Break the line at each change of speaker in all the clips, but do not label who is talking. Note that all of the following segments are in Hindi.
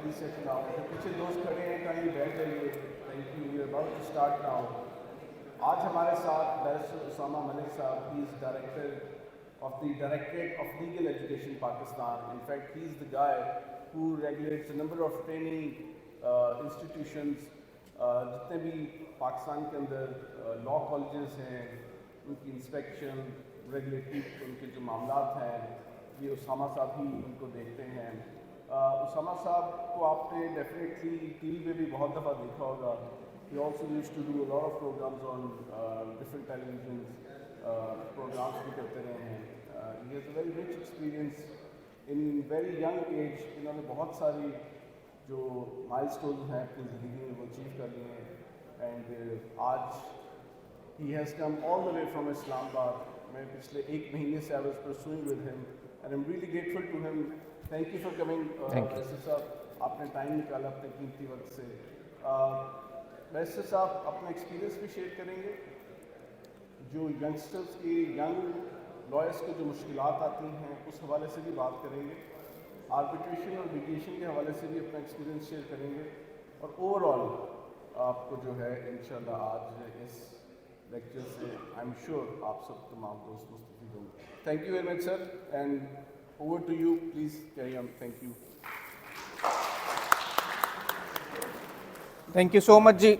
Please sit down. जो पीछे दोस्त खड़े हैं काइंडली बैठ जाइए. Thank you. We are about to start now. आज हमारे साथ बैरिस्टर उसामा मलिक साहब, he is director of the Directorate of Legal Education Pakistan. In fact, he is the guy who regulates a number of training institutions. जितने भी पाकिस्तान के अंदर लॉ कॉलेजेस हैं, उनकी इंस्पेक्शन, रेगुलेटरी उनके जो मामलात हैं, ये उसामा साहब ही उनको देखते हैं. उसामा साहब को आपने डेफिनेटली टीवी पे भी बहुत दफ़ा देखा होगा. He also used to do a lot of programs on different televisions, programs भी करते रहे हैं. He has a very rich experience in very young age. इन्होंने बहुत सारी जो milestones हैं अपनी ज़िंदगी में वो अचीव कर लिए हैं. And आज he has come all the way from Islamabad. मैं पिछले 1 महीने से I was pursuing with him and I'm really grateful to him. Thank you for coming. Barrister साहब, आपने टाइम निकाला अपने कीमती वक्त से. बैरिस्टर साहब अपना एक्सपीरियंस भी शेयर करेंगे, जो यंगस्टर्स की, यंग लॉयर्स को जो मुश्किलात आती हैं उस हवाले से भी बात करेंगे. आर्बिट्रेशन और मीडिएशन के हवाले से भी अपना एक्सपीरियंस शेयर करेंगे. और ओवरऑल आपको जो है इंशाल्लाह आज इस लेक्चर से आई एम श्योर आप सब तमाम दोस्त मुस्तफ़ीद होंगे. Thank you very much sir, and over to you. Please carry on. Thank you.
Thank you so much जी,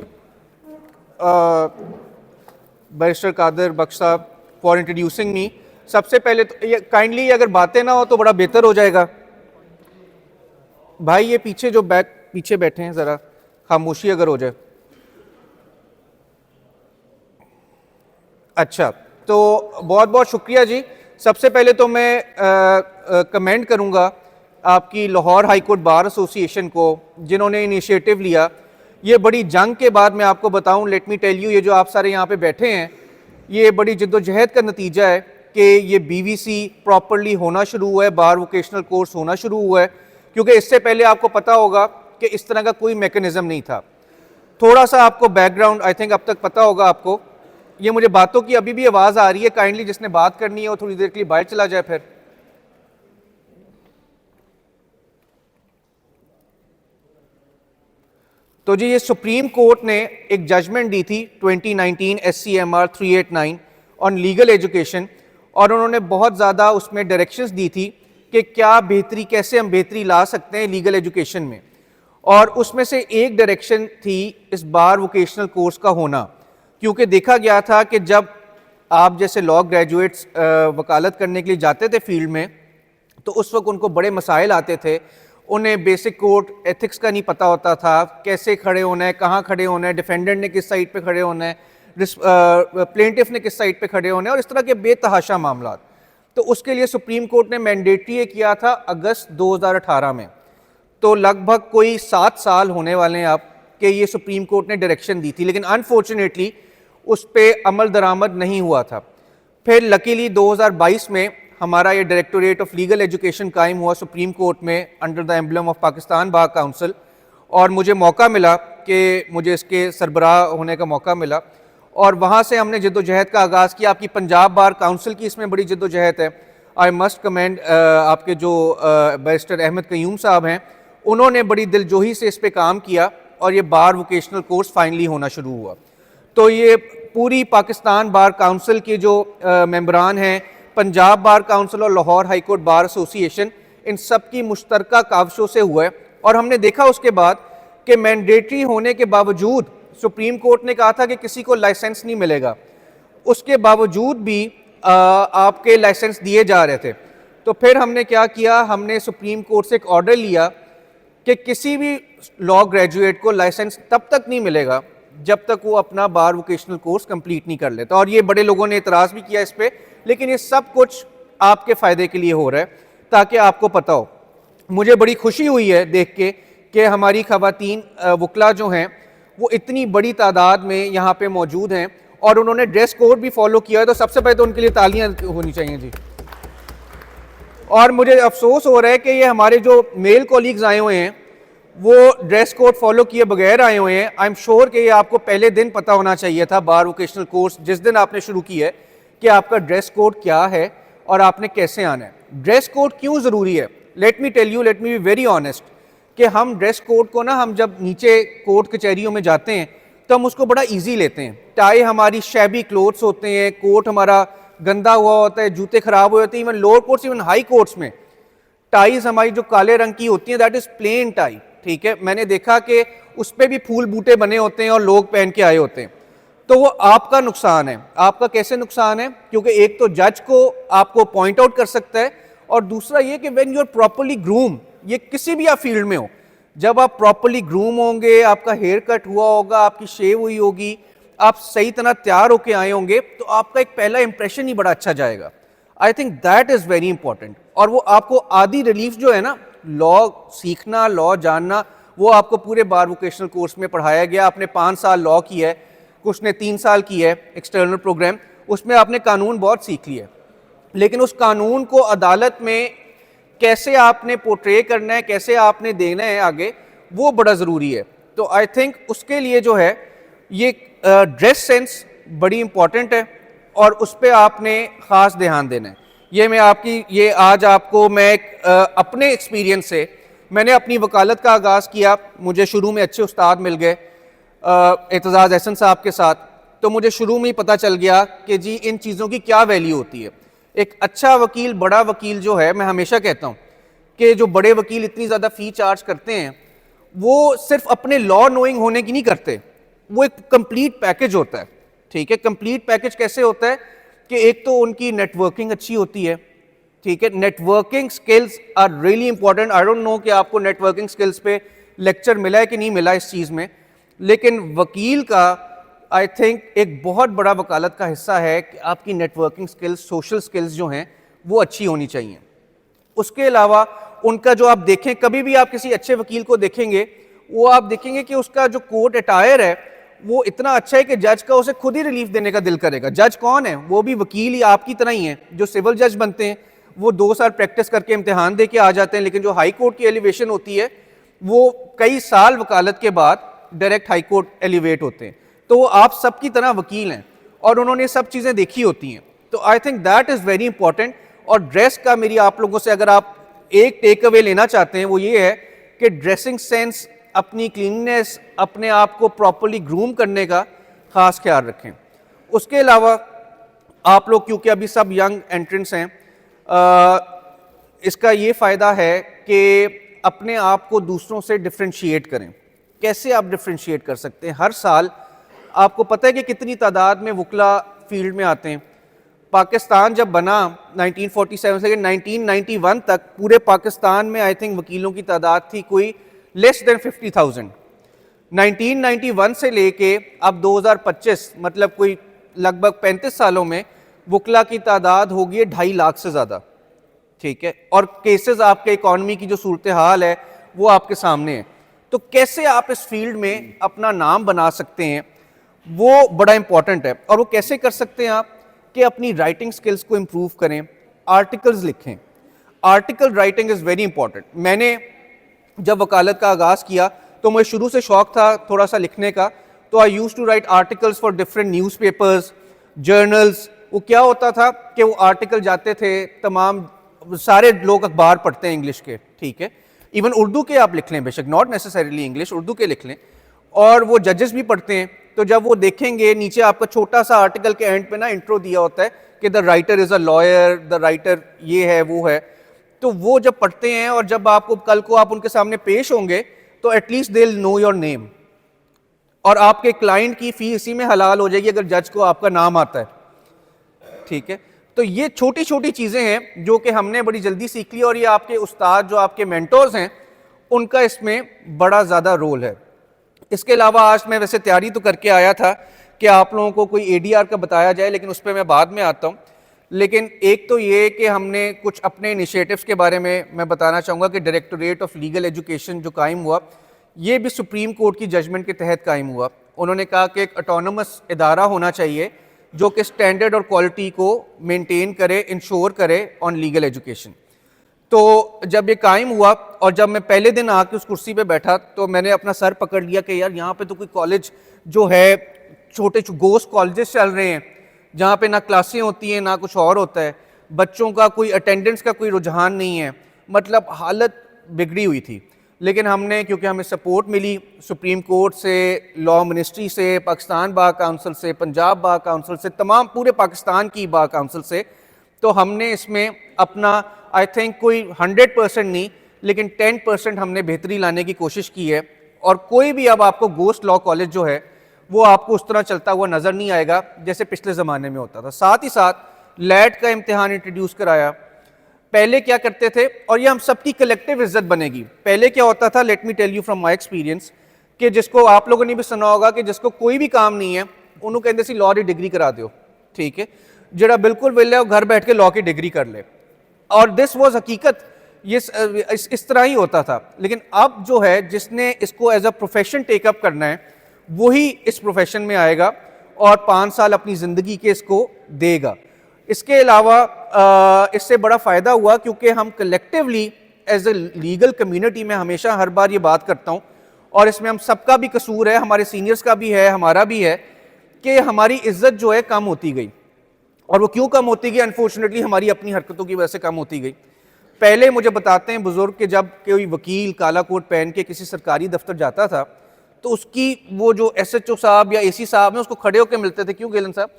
barrister Qadir Bakhsh sahab, for introducing me. सबसे पहले तो ये काइंडली अगर बातें ना हो तो बड़ा बेहतर हो जाएगा. भाई ये पीछे जो पीछे बैठे हैं ज़रा खामोशी अगर हो जाए. अच्छा, तो बहुत बहुत शुक्रिया जी. सबसे पहले तो मैं कमेंट करूंगा आपकी Lahore high court bar association को, जिन्होंने इनिशिएटिव लिया. ये बड़ी जंग के बाद मैं आपको बताऊं, लेट मी टेल यू, ये जो आप सारे यहाँ पे बैठे हैं ये बड़ी जद्दोजहद का नतीजा है कि ये बीवीसी प्रॉपरली होना शुरू हुआ है, बार वोकेशनल कोर्स होना शुरू हुआ है. क्योंकि इससे पहले आपको पता होगा कि इस तरह का कोई मैकेनिज्म नहीं था. थोड़ा सा आपको बैकग्राउंड आई थिंक अब तक पता होगा आपको. ये मुझे बातों की अभी भी आवाज़ आ रही है, काइंडली जिसने बात करनी है वो थोड़ी देर के लिए बाहर चला जाए. फिर तो जी ये सुप्रीम कोर्ट ने एक जजमेंट दी थी 2019 SCMR 389 ऑन लीगल एजुकेशन, और उन्होंने बहुत ज़्यादा उसमें डायरेक्शंस दी थी कि क्या बेहतरी, कैसे हम बेहतरी ला सकते हैं लीगल एजुकेशन में. और उसमें से एक डायरेक्शन थी इस बार वोकेशनल कोर्स का होना, क्योंकि देखा गया था कि जब आप जैसे लॉ ग्रेजुएट्स वकालत करने के लिए जाते थे फील्ड में, तो उस वक्त उनको बड़े मसाइल आते थे. उन्हें बेसिक कोर्ट एथिक्स का नहीं पता होता था, कैसे खड़े होना है, कहाँ खड़े होना है, डिफेंडेंट ने किस साइड पे खड़े होना है, प्लेंटिफ ने किस साइड पे खड़े होना है, और इस तरह के बेतहाशा मामला. तो उसके लिए सुप्रीम कोर्ट ने मैंडेटरी किया था अगस्त 2018 में. तो लगभग कोई 7 साल होने वाले हैं आप कि ये सुप्रीम कोर्ट ने डायरेक्शन दी थी, लेकिन अनफॉर्चुनेटली उस पर अमल दरामद नहीं हुआ था. फिर लकीली 2022 में हमारा ये डायरेक्टोरेट ऑफ लीगल एजुकेशन कायम हुआ सुप्रीम कोर्ट में under the emblem of Pakistan bar council, और मुझे मौका मिला कि मुझे इसके सरबराह होने का मौका मिला. और वहाँ से हमने जद्दोजहद का आगाज़ किया. आपकी पंजाब बार काउंसिल की इसमें बड़ी जद्दोजहद है. आई मस्ट कमेंड आपके जो बैरिस्टर अहमद कयूम साहब हैं, उन्होंने बड़ी दिलजोही से इस पर काम किया और ये बार वोकेशनल कोर्स फाइनली होना शुरू हुआ. तो ये पूरी पाकिस्तान बार काउंसिल के जो मेंबरान हैं, पंजाब बार काउंसिल और Lahore high court bar association, इन सब की मुश्तरका काविशों से हुआ है. और हमने देखा उसके बाद कि मैंडेटरी होने के बावजूद सुप्रीम कोर्ट ने कहा था कि किसी को लाइसेंस नहीं मिलेगा, उसके बावजूद भी आपके लाइसेंस दिए जा रहे थे. तो फिर हमने क्या किया, हमने सुप्रीम कोर्ट से एक ऑर्डर लिया कि किसी भी लॉ ग्रेजुएट को लाइसेंस तब तक नहीं मिलेगा जब तक वो अपना बार वोकेशनल कोर्स कंप्लीट नहीं कर लेता. और ये बड़े लोगों ने इतराज़ भी किया इस पर, लेकिन ये सब कुछ आपके फ़ायदे के लिए हो रहा है ताकि आपको पता हो. मुझे बड़ी खुशी हुई है देख के कि हमारी ख़वातीन वकला जो हैं वो इतनी बड़ी तादाद में यहाँ पे मौजूद हैं और उन्होंने ड्रेस कोड भी फॉलो किया है. तो सबसे पहले तो उनके लिए तालियाँ होनी चाहिए जी. और मुझे अफसोस हो रहा है कि ये हमारे जो मेल कॉलीग्स आए हुए हैं वो ड्रेस कोड फॉलो किए बगैर आए हुए हैं. आई एम श्योर कि ये आपको पहले दिन पता होना चाहिए था बार वोकेशनल कोर्स जिस दिन आपने शुरू किया है कि आपका ड्रेस कोड क्या है और आपने कैसे आना है. ड्रेस कोड क्यों ज़रूरी है? Let me tell you, let me be very honest कि हम ड्रेस कोड को ना, हम जब नीचे कोर्ट कचहरियों में जाते हैं तो हम उसको बड़ा इजी लेते हैं। टाई हमारी शैबी क्लोथ्स होते हैं, कोट हमारा गंदा हुआ होता है, जूते खराब हो जाते हैं, even lower courts, even high courts में टाइज हमारी जो काले रंग की होती है दैट इज प्लेन टाई, ठीक है। मैंने देखा कि उस पर भी फूल बूटे बने होते हैं और लोग पहन के आए होते हैं। तो वो आपका नुकसान है। आपका कैसे नुकसान है? क्योंकि एक तो जज को आपको पॉइंट आउट कर सकता है, और दूसरा ये कि when you are properly groom, ये किसी भी आप फील्ड में हो, जब आप प्रॉपर्ली ग्रूम होंगे, आपका हेयर कट हुआ होगा, आपकी शेव हुई होगी, आप सही तरह तैयार होके आए होंगे, तो आपका एक पहला इंप्रेशन ही बड़ा अच्छा जाएगा। I think that is very important. और वो आपको आधी रिलीफ जो है ना, लॉ सीखना, लॉ जानना, वो आपको पूरे बार वोकेशनल कोर्स में पढ़ाया गया। आपने 5 साल लॉ की है, कुछ ने 3 साल की है एक्सटर्नल प्रोग्राम, उसमें आपने कानून बहुत सीख लिया, लेकिन उस कानून को अदालत में कैसे आपने पोर्ट्रे करना है, कैसे आपने देना है आगे, वो बड़ा ज़रूरी है। तो आई थिंक उसके लिए जो है ये ड्रेस सेंस बड़ी इंपॉर्टेंट है, और उस पर आपने ख़ास ध्यान देना है। ये मैं आपकी ये आज आपको मैं अपने एक्सपीरियंस से, मैंने अपनी वकालत का आगाज़ किया, मुझे शुरू में अच्छे उस्ताद मिल गए एतजाज़ एहसन साहब के साथ, तो मुझे शुरू में ही पता चल गया कि जी इन चीज़ों की क्या वैल्यू होती है। एक अच्छा वकील, बड़ा वकील जो है, मैं हमेशा कहता हूँ कि जो बड़े वकील इतनी ज़्यादा फ़ी चार्ज करते हैं, वो सिर्फ अपने लॉ नोइंग होने की नहीं करते, वो एक कंप्लीट पैकेज होता है, ठीक है। कंप्लीट पैकेज कैसे होता है कि एक तो उनकी नेटवर्किंग अच्छी होती है, ठीक है। Networking skills are really important. I don't know कि आपको नेटवर्किंग स्किल्स पे लेक्चर मिला है कि नहीं मिला इस चीज़ में, लेकिन वकील का आई थिंक एक बहुत बड़ा वकालत का हिस्सा है कि आपकी नेटवर्किंग स्किल्स, सोशल स्किल्स जो हैं वो अच्छी होनी चाहिए। उसके अलावा उनका जो आप देखें, कभी भी आप किसी अच्छे वकील को देखेंगे, वो आप देखेंगे कि उसका जो कोर्ट अटायर है वो इतना अच्छा है कि जज का उसे खुद ही रिलीफ देने का दिल करेगा। जज कौन है? वो भी वकील ही आपकी तरह ही है। जो सिविल जज बनते हैं वो 2 साल प्रैक्टिस करके इम्तिहान दे के आ जाते हैं, लेकिन जो हाई कोर्ट की एलिवेशन होती है वो कई साल वकालत के बाद डायरेक्ट हाई कोर्ट एलिवेट होते हैं। तो वो आप सबकी तरह वकील हैं और उन्होंने सब चीज़ें देखी होती हैं। तो I think that is very important. और ड्रेस का मेरी आप लोगों से अगर आप एक टेक अवे लेना चाहते हैं वो ये है कि ड्रेसिंग सेंस, अपनी क्लीननेस, अपने आप को प्रॉपर्ली ग्रूम करने का ख़ास ख्याल रखें। उसके अलावा आप लोग, क्योंकि अभी सब यंग एंट्रेंट्स हैं, इसका ये फ़ायदा है कि अपने आप को दूसरों से डिफ्रेंशिएट करें। कैसे आप डिफ्रेंशिएट कर सकते हैं? हर साल आपको पता है कि कितनी तादाद में वकला फील्ड में आते हैं। पाकिस्तान जब बना 1947 से 1991 तक पूरे पाकिस्तान में आई थिंक वकीलों की तादाद थी कोई लेस देन 50,000। 1991 से लेके अब 2025 मतलब कोई लगभग 35 सालों में वकला की तादाद होगी 2.5 लाख से ज़्यादा, ठीक है। और केसेस, आपके इकॉनमी की जो सूरत हाल है वो आपके सामने है। तो कैसे आप इस फील्ड में अपना नाम बना सकते हैं वो बड़ा इंपॉर्टेंट है। और वो कैसे कर सकते हैं आप कि अपनी राइटिंग स्किल्स को इम्प्रूव करें, आर्टिकल्स लिखें। Article writing is very important. मैंने जब वकालत का आगाज़ किया तो मुझे शुरू से शौक था थोड़ा सा लिखने का, तो I use to write articles for different newspapers, journals. वो क्या होता था कि वो आर्टिकल जाते थे, तमाम सारे लोग अखबार पढ़ते हैं इंग्लिश के, ठीक है, इवन उर्दू के आप लिख लें, बेशक नॉट नेसेसरीली इंग्लिश, उर्दू के लिख लें, और वो जजेस भी पढ़ते हैं। तो जब वो देखेंगे नीचे आपका छोटा सा आर्टिकल के एंड पे ना इंट्रो दिया होता है कि the writer is a lawyer, the writer ये है वो है, तो वो जब पढ़ते हैं और जब आपको कल को आप उनके सामने पेश होंगे तो at least they will know your name, और आपके क्लाइंट की फी इसी में हलाल हो जाएगी अगर जज को आपका नाम आता है, ठीक है। तो ये छोटी छोटी चीज़ें हैं जो कि हमने बड़ी जल्दी सीख ली, और ये आपके उस्ताद जो आपके मेंटोर्स हैं उनका इसमें बड़ा ज़्यादा रोल है। इसके अलावा आज मैं वैसे तैयारी तो करके आया था कि आप लोगों को कोई ADR का बताया जाए, लेकिन उस पर मैं बाद में आता हूँ। लेकिन एक तो ये कि हमने कुछ अपने इनिशिएटिव्स के बारे में मैं बताना चाहूँगा कि डायरेक्टोरेट ऑफ लीगल एजुकेशन जो कायम हुआ, ये भी सुप्रीम कोर्ट की जजमेंट के तहत कायम हुआ। उन्होंने कहा कि एक ऑटोनमस इदारा होना चाहिए जो कि स्टैंडर्ड और क्वालिटी को मेंटेन करे, इंश्योर करे ऑन लीगल एजुकेशन। तो जब ये कायम हुआ और जब मैं पहले दिन आके उस कुर्सी पे बैठा तो मैंने अपना सर पकड़ लिया कि यार यहाँ पे तो कोई कॉलेज जो है, छोटे गोस्ट कॉलेजेस चल रहे हैं जहाँ पे ना क्लासें होती हैं ना कुछ और होता है, बच्चों का कोई अटेंडेंस का कोई रुझान नहीं है, मतलब हालत बिगड़ी हुई थी। लेकिन हमने, क्योंकि हमें सपोर्ट मिली सुप्रीम कोर्ट से, लॉ मिनिस्ट्री से, पाकिस्तान बार काउंसिल से, पंजाब बार काउंसिल से, तमाम पूरे पाकिस्तान की बार काउंसिल से, तो हमने इसमें अपना आई थिंक कोई 100% नहीं लेकिन 10% हमने बेहतरी लाने की कोशिश की है। और कोई भी अब आपको गोस्ट लॉ कॉलेज जो है वो आपको उस तरह चलता हुआ नज़र नहीं आएगा जैसे पिछले ज़माने में होता था। साथ ही साथ लैट का इम्तिहान इंट्रोड्यूस कराया। पहले क्या करते थे, और ये हम सबकी कलेक्टिव इज्जत बनेगी, पहले क्या होता था, let me tell you from my experience, कि जिसको आप लोगों ने भी सुना होगा कि जिसको कोई भी काम नहीं है उन्होंने कहते सी लॉ की डिग्री करा दो, ठीक है, जरा बिल्कुल वेले वो घर बैठ के लॉ की डिग्री कर ले। और दिस वॉज हकीकत, ये इस तरह ही होता था। लेकिन अब जो है जिसने इसको एज अ प्रोफेशन टेकअप करना है वही इस प्रोफेशन में आएगा और 5 साल अपनी ज़िंदगी के इसको देगा। इसके अलावा इससे बड़ा फ़ायदा हुआ क्योंकि हम collectively as a legal community में हमेशा हर बार ये बात करता हूँ और इसमें हम सबका भी कसूर है, हमारे सीनियर्स का भी है, हमारा भी है, कि हमारी इज्जत जो है कम होती गई। और वो क्यों कम होती गई? अनफॉर्चुनेटली हमारी अपनी हरकतों की वजह से कम होती गई। पहले मुझे बताते हैं बुजुर्ग कि जब कोई वकील काला कोट पहन के किसी सरकारी दफ्तर जाता था तो उसकी वो जो SHO साहब या AC साहब हैं उसको खड़े होकर मिलते थे, क्यों गेलन साहब,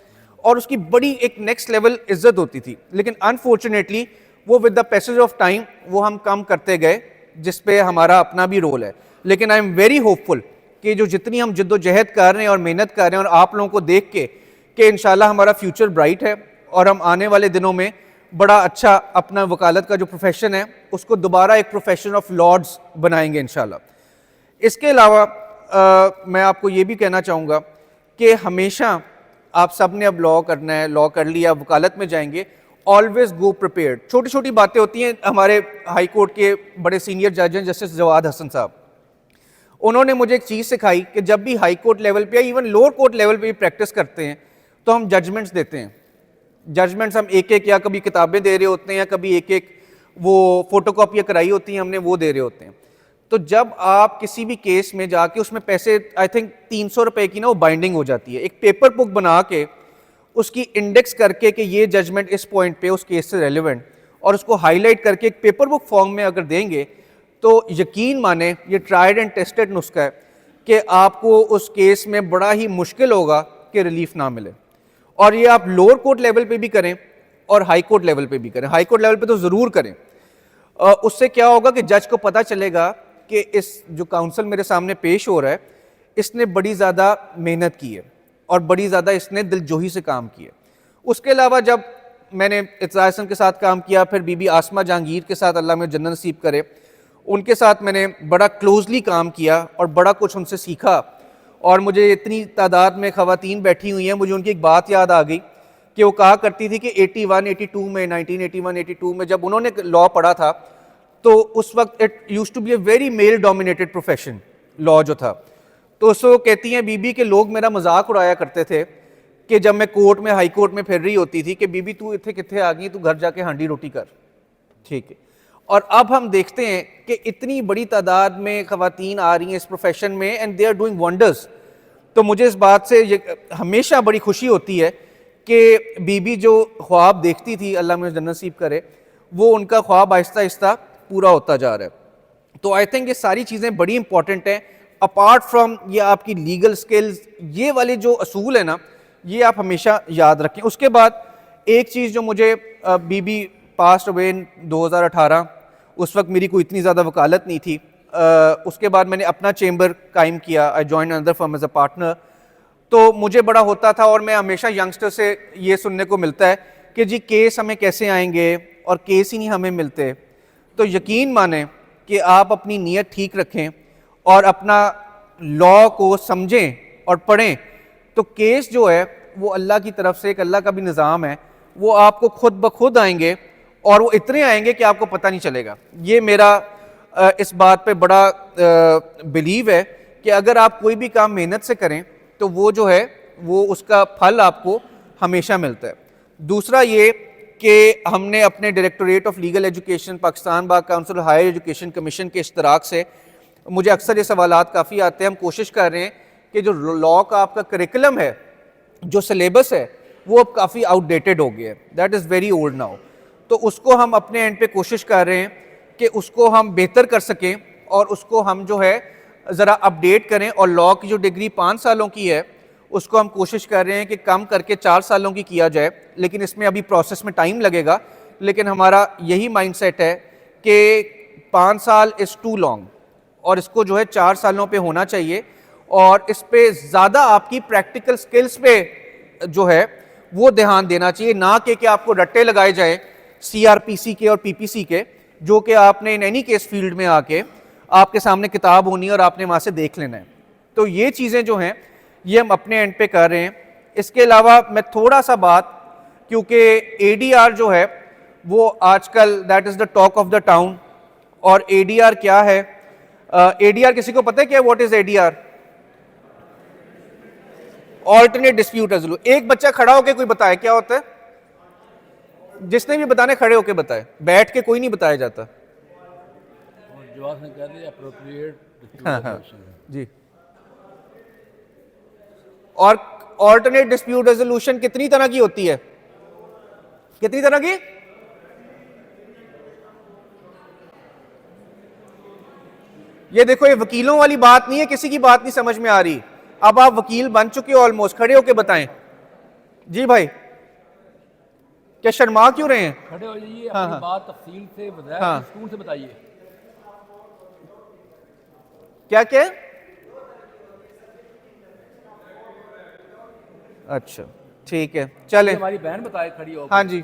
और उसकी बड़ी एक नेक्स्ट लेवल इज्जत होती थी। लेकिन अनफॉर्चुनेटली वो with the passage of time वो हम कम करते गए, जिस पे हमारा अपना भी रोल है। लेकिन आई एम वेरी होपफुल कि जो जितनी हम जिद्दोजहद कर रहे हैं और मेहनत कर रहे हैं और आप लोगों को देख के कि इंशाल्लाह हमारा फ्यूचर ब्राइट है और हम आने वाले दिनों में बड़ा अच्छा अपना वकालत का जो प्रोफेशन है उसको दोबारा एक प्रोफेशन ऑफ लॉर्ड्स बनाएंगे इंशाल्लाह। इसके अलावा मैं आपको ये भी कहना चाहूँगा कि हमेशा आप सब ने अब लॉ करना है, लॉ कर लिया, वकालत में जाएंगे, ऑलवेज गो प्रिपेयर्ड। छोटी छोटी बातें होती हैं। हमारे हाई कोर्ट के बड़े सीनियर जज हैं जस्टिस जवाद हसन साहब, उन्होंने मुझे एक चीज़ सिखाई कि जब भी हाई कोर्ट लेवल पे या इवन लोअर कोर्ट लेवल पे भी प्रैक्टिस करते हैं तो हम जजमेंट्स देते हैं। जजमेंट्स हम एक एक या कभी किताबें दे रहे होते हैं या कभी एक एक वो फोटोकॉपियाँ कराई होती हैं हमने, वो दे रहे होते हैं। तो जब आप किसी भी केस में जाके उसमें पैसे आई थिंक 300 रुपए की ना वो बाइंडिंग हो जाती है, एक पेपर बुक बना के उसकी इंडेक्स करके कि ये जजमेंट इस पॉइंट पे उस केस से रेलिवेंट, और उसको हाईलाइट करके एक पेपर बुक फॉर्म में अगर देंगे तो यकीन माने ये ट्राइड एंड टेस्टेड नुस्खा है कि आपको उस केस में बड़ा ही मुश्किल होगा कि रिलीफ ना मिले। और ये आप लोअर कोर्ट लेवल पे भी करें और हाई कोर्ट लेवल पे भी करें। हाई कोर्ट लेवल पे तो ज़रूर करें। उससे क्या होगा कि जज को पता चलेगा कि इस जो काउंसिल मेरे सामने पेश हो रहा है इसने बड़ी ज़्यादा मेहनत की है और बड़ी ज़्यादा इसने दिलजोही से काम किया। उसके अलावा जब मैंने इत्ज़ार हसन के साथ काम किया, फिर बीबी आसमा जहांगीर के साथ अल्लाह में जन्नत नसीब करे, उनके साथ मैंने बड़ा क्लोजली काम किया और बड़ा कुछ उनसे सीखा। और मुझे इतनी तादाद में ख़वातीन बैठी हुई हैं, मुझे उनकी एक बात याद आ गई कि वो कहा करती थी कि 81-82 में 1981-82 में जब उन्होंने लॉ पढ़ा था तो उस वक्त it used to be a very male dominated profession law जो था। तो उसको कहती हैं बीबी के लोग मेरा मजाक उड़ाया करते थे कि जब मैं कोर्ट में हाई कोर्ट में फिर रही होती थी कि बीबी तू इतने कितने आ गई, तू घर जाके हांडी रोटी कर, ठीक है। और अब हम देखते हैं कि इतनी बड़ी तादाद में ख़वातीन आ रही हैं इस प्रोफेशन में and they are doing wonders. तो मुझे इस बात से हमेशा बड़ी खुशी होती है कि बीबी जो ख्वाब देखती थी अल्लाह मुझे जन्नत नसीब करे, वो उनका ख्वाब आहिस्ता आहिस्ता पूरा होता जा रहा है। तो आई थिंक ये सारी चीज़ें बड़ी इंपॉर्टेंट हैं। अपार्ट फ्रॉम ये आपकी लीगल स्किल्स, ये वाले जो असूल है ना, ये आप हमेशा याद रखें। उसके बाद एक चीज़ जो मुझे बीबी पास्ट अवे इन 2018, उस वक्त मेरी कोई इतनी ज़्यादा वकालत नहीं थी। उसके बाद मैंने अपना चेम्बर कायम किया, I join another firm as a partner. तो मुझे बड़ा होता था और मैं हमेशा यंगस्टर से ये सुनने को मिलता है कि जी केस हमें कैसे आएंगे, और केस ही नहीं हमें मिलते। तो यकीन माने कि आप अपनी नीयत ठीक रखें और अपना लॉ को समझें और पढ़ें, तो केस जो है वो अल्लाह की तरफ से एक अल्लाह का भी निज़ाम है, वो आपको खुद ब खुद आएंगे और वो इतने आएंगे कि आपको पता नहीं चलेगा। ये मेरा इस बात पे बड़ा बिलीव है कि अगर आप कोई भी काम मेहनत से करें तो वो जो है वो उसका फल आपको हमेशा मिलता है। दूसरा ये कि हमने अपने directorate of legal education, Pakistan bar council, higher education commission के इश्तराक से मुझे अक्सर ये सवालात काफ़ी आते हैं। हम कोशिश कर रहे हैं कि जो लॉ का आपका करिकुलम है, जो सिलेबस है, वो अब काफ़ी आउटडेटेड हो गया है, that is very old now. तो उसको हम अपने एंड पे कोशिश कर रहे हैं कि उसको हम बेहतर कर सकें और उसको हम जो है ज़रा अपडेट करें, और लॉ की जो डिग्री 5 सालों की है उसको हम कोशिश कर रहे हैं कि कम करके 4 सालों की किया जाए, लेकिन इसमें अभी प्रोसेस में टाइम लगेगा। लेकिन हमारा यही माइंडसेट है कि 5 साल इज़ टू लॉन्ग, और इसको जो है 4 सालों पे होना चाहिए, और इस पे ज़्यादा आपकी प्रैक्टिकल स्किल्स पे जो है वो ध्यान देना चाहिए, ना कि आपको रट्टे लगाए जाए CRPC के और PPC के, जो कि आपने इन एनी केस फील्ड में आके आपके सामने किताब होनी है और आपने वहाँ से देख लेना है। तो ये चीज़ें जो हैं ये हम अपने एंड पे कर रहे हैं। इसके अलावा मैं थोड़ा सा बात, क्योंकि ADR जो है वो आजकल that is the talk of the town, और ADR क्या है? ADR किसी को पता है क्या? What is ADR? Alternate dispute resolution. एक बच्चा खड़ा होकर कोई बताए क्या होता है? जिसने भी बताने खड़े होकर बताए, बैठ के कोई नहीं बताया जाता।
जवाब ने कह दिया appropriate
हाँ हाँ जी। और ऑल्टरनेट डिस्प्यूट रेजोल्यूशन कितनी तरह की होती है? कितनी तरह की? ये देखो, ये वकीलों वाली बात नहीं है, किसी की बात नहीं समझ में आ रही। अब आप वकील बन चुके हो ऑलमोस्ट, खड़े होके बताएं। जी भाई, क्या शर्मा क्यों रहे हैं?
खड़े हो जाइए,
हाँ,
अपनी
हाँ।
बात तफसील से बताया,
हाँ।
सुकून से बताइए।
क्या क्या? अच्छा ठीक है, चले।
हमारी बहन बताए खड़ी हो।
हाँ जी,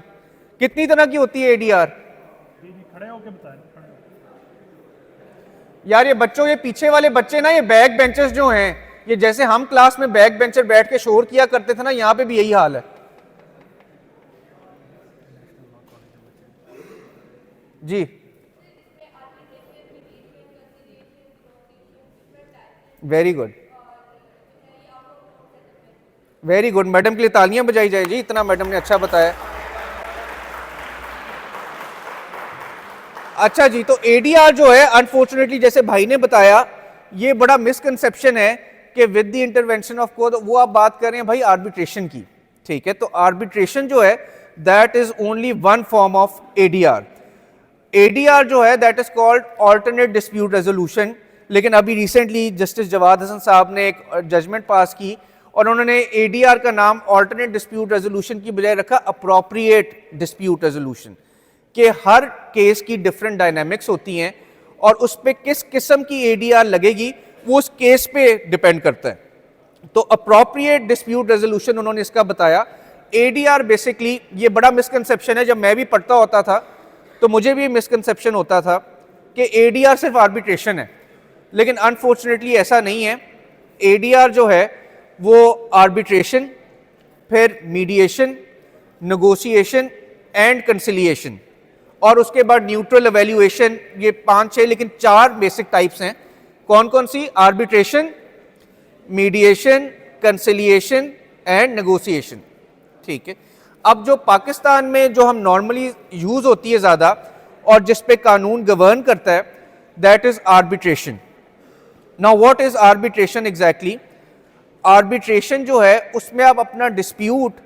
कितनी तरह की होती है ADR?
खड़े होके बताएं।
यार ये बच्चों, ये पीछे वाले बच्चे ना, ये बैक बेंचर्स जो हैं, ये जैसे हम क्लास में बैक बेंचर बैठ के शोर किया करते थे ना, यहां पे भी यही हाल है जी। Very good, very good. Madam के लिए तालियां बजाई जाए जी, इतना मैडम ने अच्छा बताया। अच्छा जी, तो ADR जो है अनफॉर्चुनेटली जैसे भाई ने बताया, ये बड़ा मिसकंसेप्शन है कि with the intervention of court, वो आप बात कर रहे हैं भाई आर्बिट्रेशन की, ठीक है? तो आर्बिट्रेशन जो है that is only one form of ADR। ADR जो है that is called alternate dispute resolution. लेकिन अभी रिसेंटली जस्टिस जवाद हसन साहब ने एक जजमेंट पास की और उन्होंने ADR का नाम ऑल्टरनेट डिस्प्यूट रेजोल्यूशन की बजाय रखा अप्रोप्रिएट डिस्प्यूट रेजोल्यूशन, कि हर केस की डिफरेंट डायनामिक्स होती हैं और उस पर किस किस्म की ADR लगेगी वो उस केस पे डिपेंड करता है। तो अप्रोप्रिएट डिस्प्यूट रेजोल्यूशन उन्होंने इसका बताया। ADR बेसिकली, ये बड़ा मिसकंसेप्शन है, जब मैं भी पढ़ता होता था तो मुझे भी मिसकंसेप्शन होता था कि ADR सिर्फ आर्बिट्रेशन है, लेकिन अनफॉर्चुनेटली ऐसा नहीं है। ADR जो है वो आर्बिट्रेशन, फिर मीडिएशन, नेगोशिएशन एंड कंसिलिएशन, और उसके बाद न्यूट्रल एवेल्युएशन, ये 5-6 लेकिन 4 बेसिक टाइप्स हैं। कौन कौन सी? Arbitration, mediation, conciliation and negotiation, ठीक है? अब जो पाकिस्तान में जो हम नॉर्मली यूज होती है ज़्यादा और जिस पे कानून गवर्न करता है, that is arbitration. Now what is arbitration exactly? Arbitration जो है उसमें आप अपना डिस्प्यूट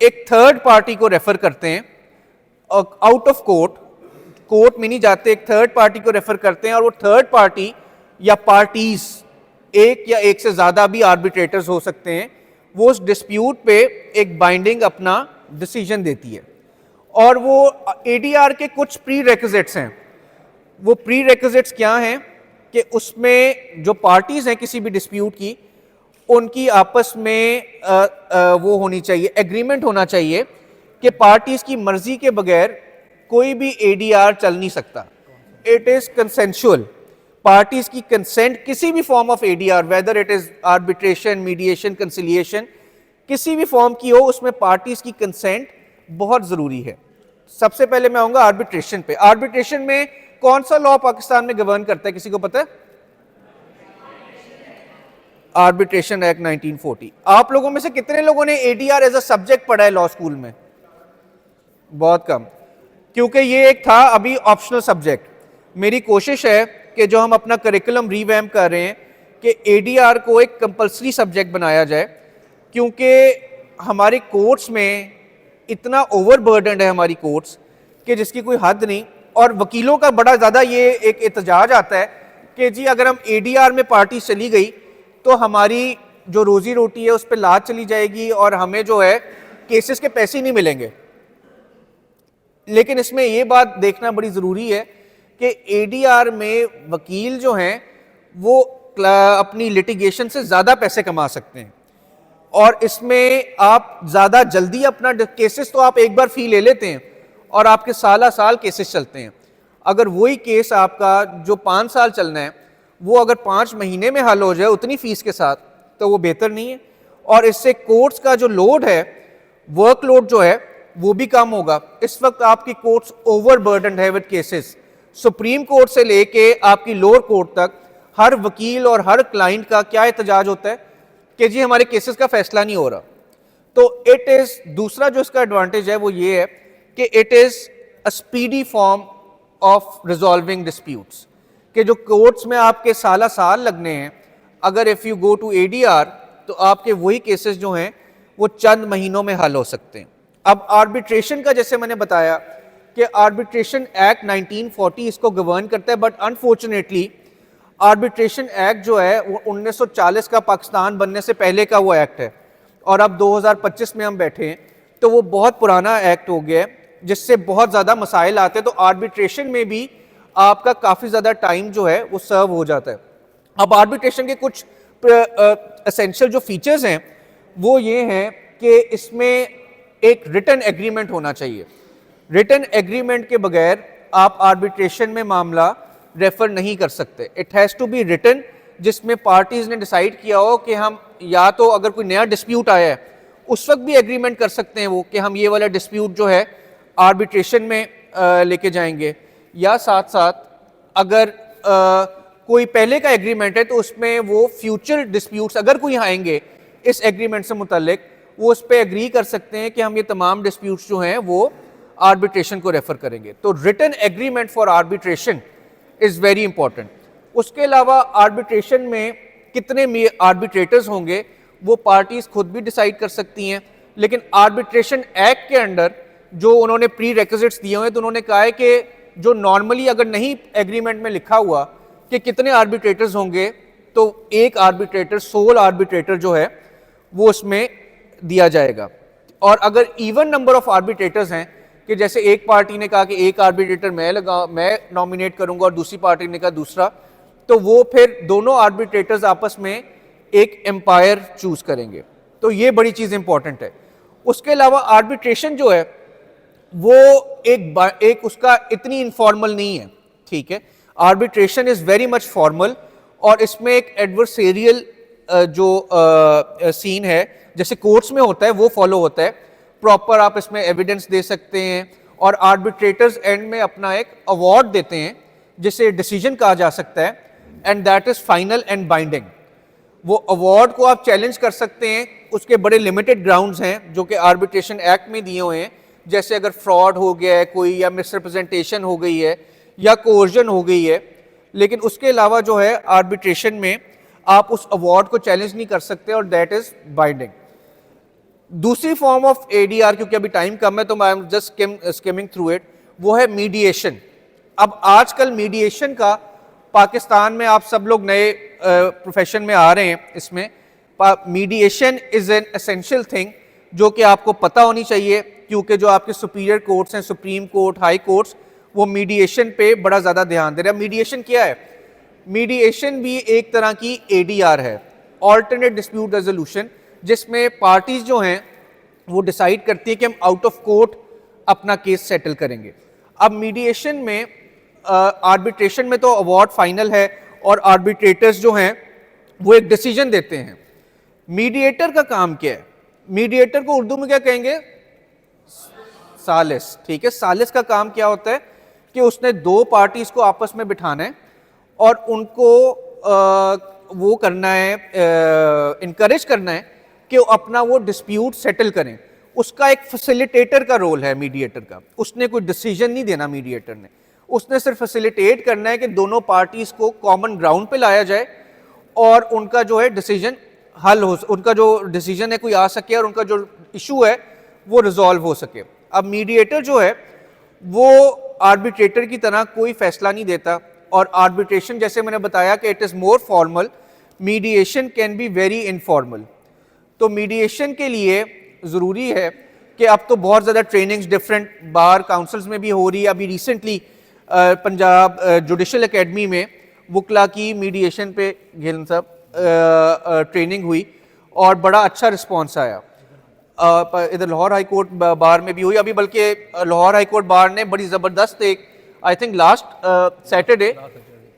एक थर्ड पार्टी को रेफर करते हैं, आउट ऑफ कोर्ट, कोर्ट में नहीं जाते, एक थर्ड पार्टी को रेफर करते हैं, और वो थर्ड पार्टी या पार्टीज, एक या एक से ज्यादा भी आर्बिट्रेटर्स हो सकते हैं, वो उस डिस्प्यूट पे एक बाइंडिंग अपना डिसीजन देती है। और वो ADR के कुछ प्री रेक्विजिट्स हैं। वो प्री रेक्विजिट्स क्या हैं कि उसमें जो पार्टीज हैं किसी भी डिस्प्यूट की, उनकी आपस में वो होनी चाहिए, एग्रीमेंट होना चाहिए कि पार्टीज की मर्जी के बगैर कोई भी ADR चल नहीं सकता। It is consensual. पार्टीज की कंसेंट किसी भी form of ADR, whether it is arbitration, mediation, conciliation, किसी भी फॉर्म की हो, उसमें पार्टीज की कंसेंट बहुत जरूरी है। सबसे पहले मैं आऊंगा आर्बिट्रेशन पे। आर्बिट्रेशन में कौन सा लॉ पाकिस्तान में गवर्न करता है, किसी को पता है? Arbitration act 1940। आप लोगों में से कितने लोगों ने ADR एज अ सब्जेक्ट पढ़ा है लॉ स्कूल में? बहुत कम, क्योंकि ये एक था अभी ऑप्शनल सब्जेक्ट। मेरी कोशिश है कि जो हम अपना करिकुलम रीवैम्प कर रहे हैं कि ADR को एक कंपलसरी सब्जेक्ट बनाया जाए, क्योंकि हमारे कोर्ट्स में इतना ओवरबर्डन है हमारी कोर्ट्स कि जिसकी कोई हद नहीं। और वकीलों का बड़ा ज़्यादा ये एक एहतजाज आता है कि जी अगर हम एडीआर में पार्टी चली गई तो हमारी जो रोजी रोटी है उस पर लात चली जाएगी और हमें जो है केसेस के पैसे ही नहीं मिलेंगे। लेकिन इसमें यह बात देखना बड़ी ज़रूरी है कि एडीआर में वकील जो हैं वो अपनी लिटिगेशन से ज़्यादा पैसे कमा सकते हैं और इसमें आप ज़्यादा जल्दी अपना केसेस तो आप एक बार फ़ी ले लेते हैं और आपके साल केसेस चलते हैं। अगर वही केस आपका जो 5 साल चलना है वो अगर 5 महीने में हल हो जाए उतनी फ़ीस के साथ तो वो बेहतर नहीं है और इससे कोर्ट्स का जो लोड है, वर्कलोड जो है वो भी कम होगा। इस वक्त आपकी कोर्ट्स ओवरबर्डन्ड है विद केसेस। सुप्रीम कोर्ट से लेके आपकी लोअर कोर्ट तक हर वकील और हर क्लाइंट का क्या एहतजाज होता है कि जी हमारे केसेस का फैसला नहीं हो रहा। तो इट इज़ दूसरा जो इसका एडवांटेज है वो ये है कि it is a speedy form of resolving disputes, कि जो कोर्ट्स में आपके साल लगने हैं, अगर if you go to ADR तो आपके वही केसेस जो हैं वो चंद महीनों में हल हो सकते हैं। अब आर्बिट्रेशन का जैसे मैंने बताया कि आर्बिट्रेशन एक्ट 1940 इसको गवर्न करता है, बट अनफॉर्चुनेटली आर्बिट्रेशन एक्ट जो है वो 1940 का पाकिस्तान बनने से पहले का वो एक्ट है और अब 2025 में हम बैठे हैं तो वो बहुत पुराना एक्ट हो गया है जिससे बहुत ज़्यादा मसाइल आते हैं। तो आर्बिट्रेशन में भी आपका काफ़ी ज़्यादा टाइम जो है वो सर्व हो जाता है। अब आर्बिट्रेशन के कुछ एसेंशियल जो फीचर्स हैं वो ये हैं कि इसमें एक रिटन एग्रीमेंट होना चाहिए। रिटन एग्रीमेंट के बगैर आप आर्बिट्रेशन में मामला रेफर नहीं कर सकते। It has to be written, जिसमें पार्टीज ने डिसाइड किया हो कि हम या तो अगर कोई नया डिस्प्यूट आया है उस वक्त भी एग्रीमेंट कर सकते हैं वो कि हम ये वाला डिस्प्यूट जो है आर्बिट्रेशन में लेके जाएंगे, या साथ साथ अगर कोई पहले का एग्रीमेंट है तो उसमें वो फ्यूचर डिस्प्यूट्स अगर कोई आएंगे इस एग्रीमेंट से मुतल्लिक वो उस पर एग्री कर सकते हैं कि हम ये तमाम डिस्प्यूट्स जो हैं वो आर्बिट्रेशन को रेफर करेंगे। तो written agreement for arbitration is very important. उसके अलावा आर्बिट्रेशन में कितने आर्बिट्रेटर्स होंगे वो पार्टीज खुद भी डिसाइड कर सकती हैं, लेकिन आर्बिट्रेशन एक्ट के अंडर जो उन्होंने प्री रेक्विजिट्स दिए हुए हैं तो उन्होंने कहा है कि जो नॉर्मली अगर नहीं एग्रीमेंट में लिखा हुआ कि कितने आर्बिट्रेटर्स होंगे तो एक आर्बिट्रेटर, सोल आर्बिट्रेटर जो है वो उसमें दिया जाएगा। और अगर इवन नंबर ऑफ आर्बिट्रेटर्स हैं कि जैसे एक पार्टी ने कहा कि एक आर्बिट्रेटर मैं नॉमिनेट करूंगा और दूसरी पार्टी ने कहा दूसरा, तो वो फिर दोनों आर्बिट्रेटर्स आपस में एक एम्पायर चूज करेंगे। तो ये बड़ी चीज़ इंपॉर्टेंट है। उसके अलावा आर्बिट्रेशन जो है वो एक उसका इतनी इनफॉर्मल नहीं है, ठीक है। Arbitration is very much formal और इसमें एक एडवर्सेरियल जो सीन है जैसे कोर्ट्स में होता है वो फॉलो होता है। प्रॉपर आप इसमें एविडेंस दे सकते हैं और आर्बिट्रेटर्स एंड में अपना एक अवार्ड देते हैं जिसे डिसीजन कहा जा सकता है, and that is final and binding. वो अवार्ड को आप चैलेंज कर सकते हैं, उसके बड़े लिमिटेड ग्राउंड्स हैं जो कि आर्बिट्रेशन एक्ट में दिए हुए हैं, जैसे अगर फ्रॉड हो गया है कोई, या मिसरिप्रेजेंटेशन हो गई है, या कोर्जन हो गई है। लेकिन उसके अलावा जो है आर्बिट्रेशन में आप उस अवार्ड को चैलेंज नहीं कर सकते और दैट इज़ बाइंडिंग। दूसरी फॉर्म ऑफ एडीआर, क्योंकि अभी टाइम कम है तो I am just skimming through it, वो है मीडिएशन। अब आजकल मीडिएशन का पाकिस्तान में आप सब लोग नए प्रोफेशन में आ रहे हैं, इसमें mediation is an essential thing जो कि आपको पता होनी चाहिए, क्योंकि जो आपके सुपीरियर कोर्ट्स हैं, सुप्रीम कोर्ट, हाई कोर्ट्स, वो मीडिएशन पे बड़ा ज़्यादा ध्यान दे रहे हैं। मीडिएशन क्या है? मीडिएशन भी एक तरह की एडीआर है, ऑल्टरनेट डिस्प्यूट रेजोल्यूशन, जिसमें पार्टीज जो हैं वो डिसाइड करती है कि हम आउट ऑफ कोर्ट अपना केस सेटल करेंगे। अब मीडिएशन में आर्बिट्रेशन में तो अवार्ड फाइनल है और आर्बिट्रेटर्स जो हैं वो एक डिसीजन देते हैं। मीडिएटर का काम क्या है? मीडिएटर को उर्दू में क्या कहेंगे? सालिस, ठीक है। सालिस का काम क्या होता है कि उसने दो पार्टीज को आपस में बिठाना है और उनको वो करना है, इनकरेज करना है कि अपना वो डिस्प्यूट सेटल करें। उसका एक फैसिलिटेटर का रोल है मीडिएटर का। उसने कोई डिसीजन नहीं देना मीडिएटर ने, उसने सिर्फ फैसिलिटेट करना है कि दोनों पार्टीज को कॉमन ग्राउंड पे लाया जाए और उनका जो है डिसीजन हल हो, उनका जो डिसीजन है कोई आ सके और उनका जो इशू है वो रिजॉल्व हो सके। अब मीडिएटर जो है वो आर्बिट्रेटर की तरह कोई फैसला नहीं देता और आर्बिट्रेशन जैसे मैंने बताया कि it is more formal, mediation can be very informal. तो मीडिएशन के लिए ज़रूरी है कि अब तो बहुत ज़्यादा ट्रेनिंग्स डिफरेंट बार काउंसिल्स में भी हो रही है। अभी रिसेंटली पंजाब जुडिशल एकेडमी में वकला की मीडिएशन पे गिलन साहब ट्रेनिंग हुई और बड़ा अच्छा रिस्पांस आया। इधर लाहौर हाई कोर्ट बार में भी हुई अभी, बल्कि लाहौर हाई कोर्ट बार ने बड़ी ज़बरदस्त एक आई थिंक लास्ट सैटरडे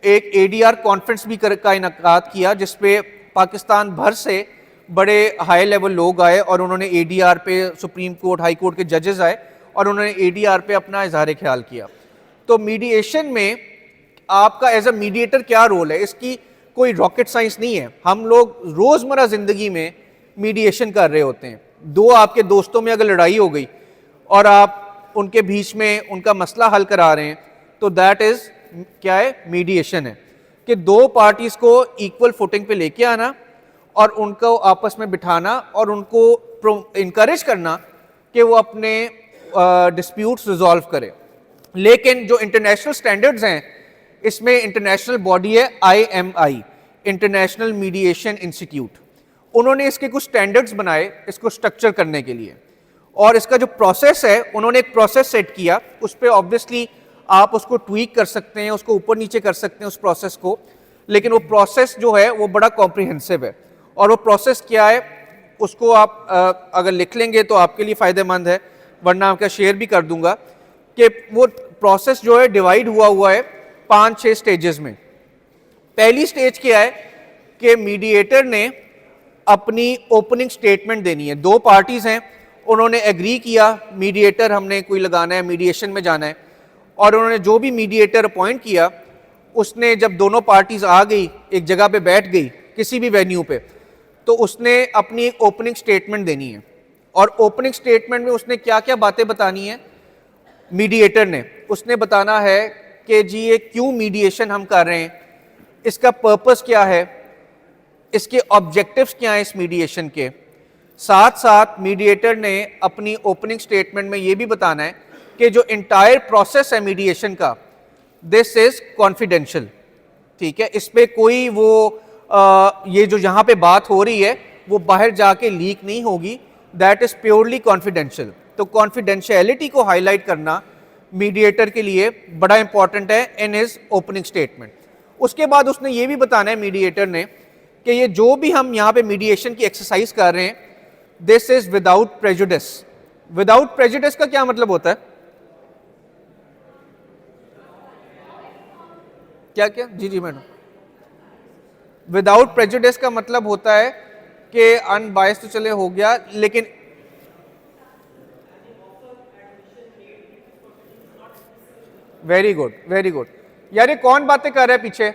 एक ADR कॉन्फ्रेंस भी का इनकाद किया, जिसपे पाकिस्तान भर से बड़े हाई लेवल लोग आए और उन्होंने ADR पे, सुप्रीम कोर्ट हाई कोर्ट के जजेस आए और उन्होंने ADR पे अपना इजहार ख्याल किया। तो मीडिएशन में आपका एज अ मीडिएटर क्या रोल है, इसकी कोई रॉकेट साइंस नहीं है। हम लोग रोज़मर्रा ज़िंदगी में मीडिएशन कर रहे होते हैं। दो आपके दोस्तों में अगर लड़ाई हो गई और आप उनके बीच में उनका मसला हल करा रहे हैं, तो दैट इज़ क्या है, मीडिएशन है कि दो पार्टीज़ को इक्वल फुटिंग पे लेके आना और उनको आपस में बिठाना और उनको इनकरेज करना कि वो अपने डिस्प्यूट्स रिजॉल्व करें। लेकिन जो इंटरनेशनल स्टैंडर्ड्स हैं, इसमें इंटरनेशनल बॉडी है IMI, इंटरनेशनल मीडिएशन इंस्टीट्यूट। उन्होंने इसके कुछ स्टैंडर्ड्स बनाए इसको स्ट्रक्चर करने के लिए, और इसका जो प्रोसेस है उन्होंने एक प्रोसेस सेट किया। उस पर ऑब्वियसली आप उसको ट्वीक कर सकते हैं, उसको ऊपर नीचे कर सकते हैं उस प्रोसेस को, लेकिन वो प्रोसेस जो है वो बड़ा कॉम्प्रिहेंसिव है। और वो प्रोसेस क्या है उसको आप अगर लिख लेंगे तो आपके लिए फ़ायदेमंद है, वरना आपका शेयर भी कर दूंगा कि वो प्रोसेस जो है डिवाइड हुआ है 5-6 स्टेजेस में। पहली स्टेज क्या है कि मीडिएटर ने अपनी ओपनिंग स्टेटमेंट देनी है। दो पार्टीज़ हैं, उन्होंने एग्री किया मीडिएटर हमने कोई लगाना है, मीडिएशन में जाना है, और उन्होंने जो भी मीडिएटर अपॉइंट किया उसने जब दोनों पार्टीज़ आ गई एक जगह पे बैठ गई किसी भी वेन्यू पे, तो उसने अपनी एक ओपनिंग स्टेटमेंट देनी है। और ओपनिंग स्टेटमेंट में उसने क्या क्या बातें बतानी है, मीडिएटर ने उसने बताना है कि जी ये क्यों मीडिएशन हम कर रहे हैं, इसका पर्पस क्या है, इसके ऑब्जेक्टिव्स क्या हैं इस मीडिएशन के। साथ साथ मीडिएटर ने अपनी ओपनिंग स्टेटमेंट में ये भी बताना है कि जो इंटायर प्रोसेस है मीडिएशन का, दिस इज कॉन्फिडेंशियल। ठीक है, इस पे कोई वो ये जो यहाँ पे बात हो रही है वो बाहर जाके लीक नहीं होगी, दैट इज प्योरली कॉन्फिडेंशियल। तो कॉन्फिडेंशियलिटी को हाईलाइट करना मीडिएटर के लिए बड़ा इंपॉर्टेंट है इन हिज ओपनिंग स्टेटमेंट। उसके बाद उसने ये भी बताना है मीडिएटर ने कि ये जो भी हम यहाँ पे मीडिएशन की एक्सरसाइज कर रहे हैं, this is without prejudice. Without prejudice का क्या मतलब होता है, क्या क्या जी जी मैडम, विदाउट प्रेजुडिस का मतलब होता है कि अनबायस्ड तो चले हो गया, लेकिन वेरी गुड वेरी गुड। यार ये कौन बातें कर रहा है पीछे,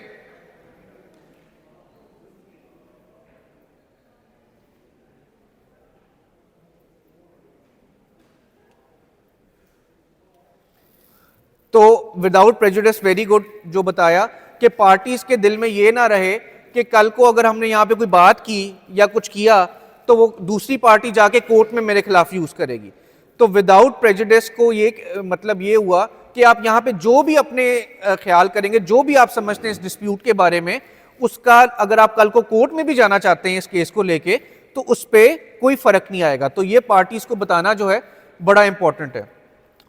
तो विदाउट प्रेजुडिस वेरी गुड जो बताया कि पार्टीज के दिल में ये ना रहे कि कल को अगर हमने यहाँ पे कोई बात की या कुछ किया तो वो दूसरी पार्टी जाके कोर्ट में मेरे खिलाफ यूज करेगी। तो विदाउट प्रेजुडिस को ये मतलब ये हुआ कि आप यहाँ पे जो भी अपने ख्याल करेंगे, जो भी आप समझते हैं इस डिस्प्यूट के बारे में, उसका अगर आप कल को कोर्ट में भी जाना चाहते हैं इस केस को लेके, तो उस पर कोई फर्क नहीं आएगा। तो ये पार्टीज को बताना जो है बड़ा इंपॉर्टेंट है।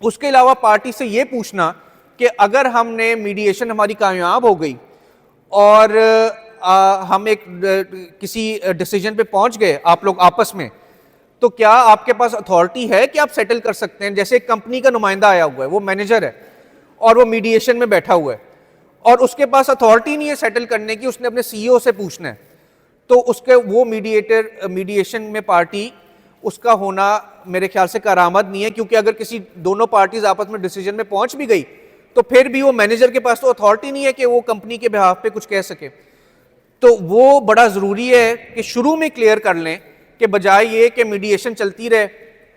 उसके अलावा पार्टी से ये पूछना कि अगर हमने मीडिएशन हमारी कामयाब हो गई और हम एक किसी डिसीजन पे पहुंच गए आप लोग आपस में, तो क्या आपके पास अथॉरिटी है कि आप सेटल कर सकते हैं। जैसे एक कंपनी का नुमाइंदा आया हुआ है, वो मैनेजर है और वो मीडिएशन में बैठा हुआ है और उसके पास अथॉरिटी नहीं है सेटल करने की, उसने अपने CEO से पूछना है, तो उसके वो मीडिएशन में पार्टी उसका होना मेरे ख्याल से करामद नहीं है, क्योंकि अगर किसी दोनों पार्टीज आपस में डिसीजन में पहुंच भी गई तो फिर भी वो मैनेजर के पास तो अथॉरिटी नहीं है कि वो कंपनी के बिहाफ पे कुछ कह सके। तो वो बड़ा ज़रूरी है कि शुरू में क्लियर कर लें कि बजाय ये कि मीडिएशन चलती रहे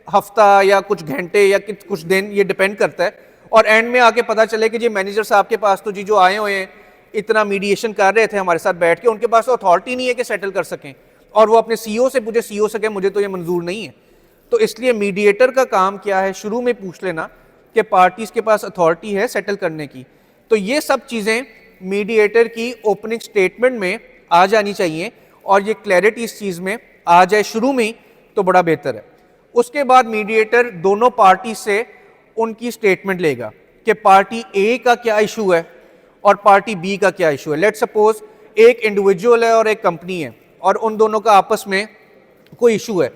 हफ्ता या कुछ घंटे या कुछ दिन, ये डिपेंड करता है, और एंड में आके पता चले कि जी मैनेजर साहब के पास तो जी जो आए हुए हैं इतना मीडिएशन कर रहे थे हमारे साथ बैठ के, उनके पास तो अथॉरिटी नहीं है कि सेटल कर सकें, और वो अपने CEO से पूछे, CEO से कहे मुझे तो ये मंजूर नहीं है। तो इसलिए मीडिएटर का काम क्या है, शुरू में पूछ लेना कि पार्टीज के पास अथॉरिटी है सेटल करने की। तो ये सब चीज़ें मीडिएटर की ओपनिंग स्टेटमेंट में आ जानी चाहिए और ये क्लैरिटी इस चीज़ में आ जाए शुरू में ही तो बड़ा बेहतर है। उसके बाद मीडिएटर दोनों पार्टी से उनकी स्टेटमेंट लेगा कि पार्टी ए का क्या इशू है और पार्टी बी का क्या इशू है। लेट्स सपोज एक इंडिविजुअल है और एक कंपनी है और उन दोनों का आपस में कोई इशू है,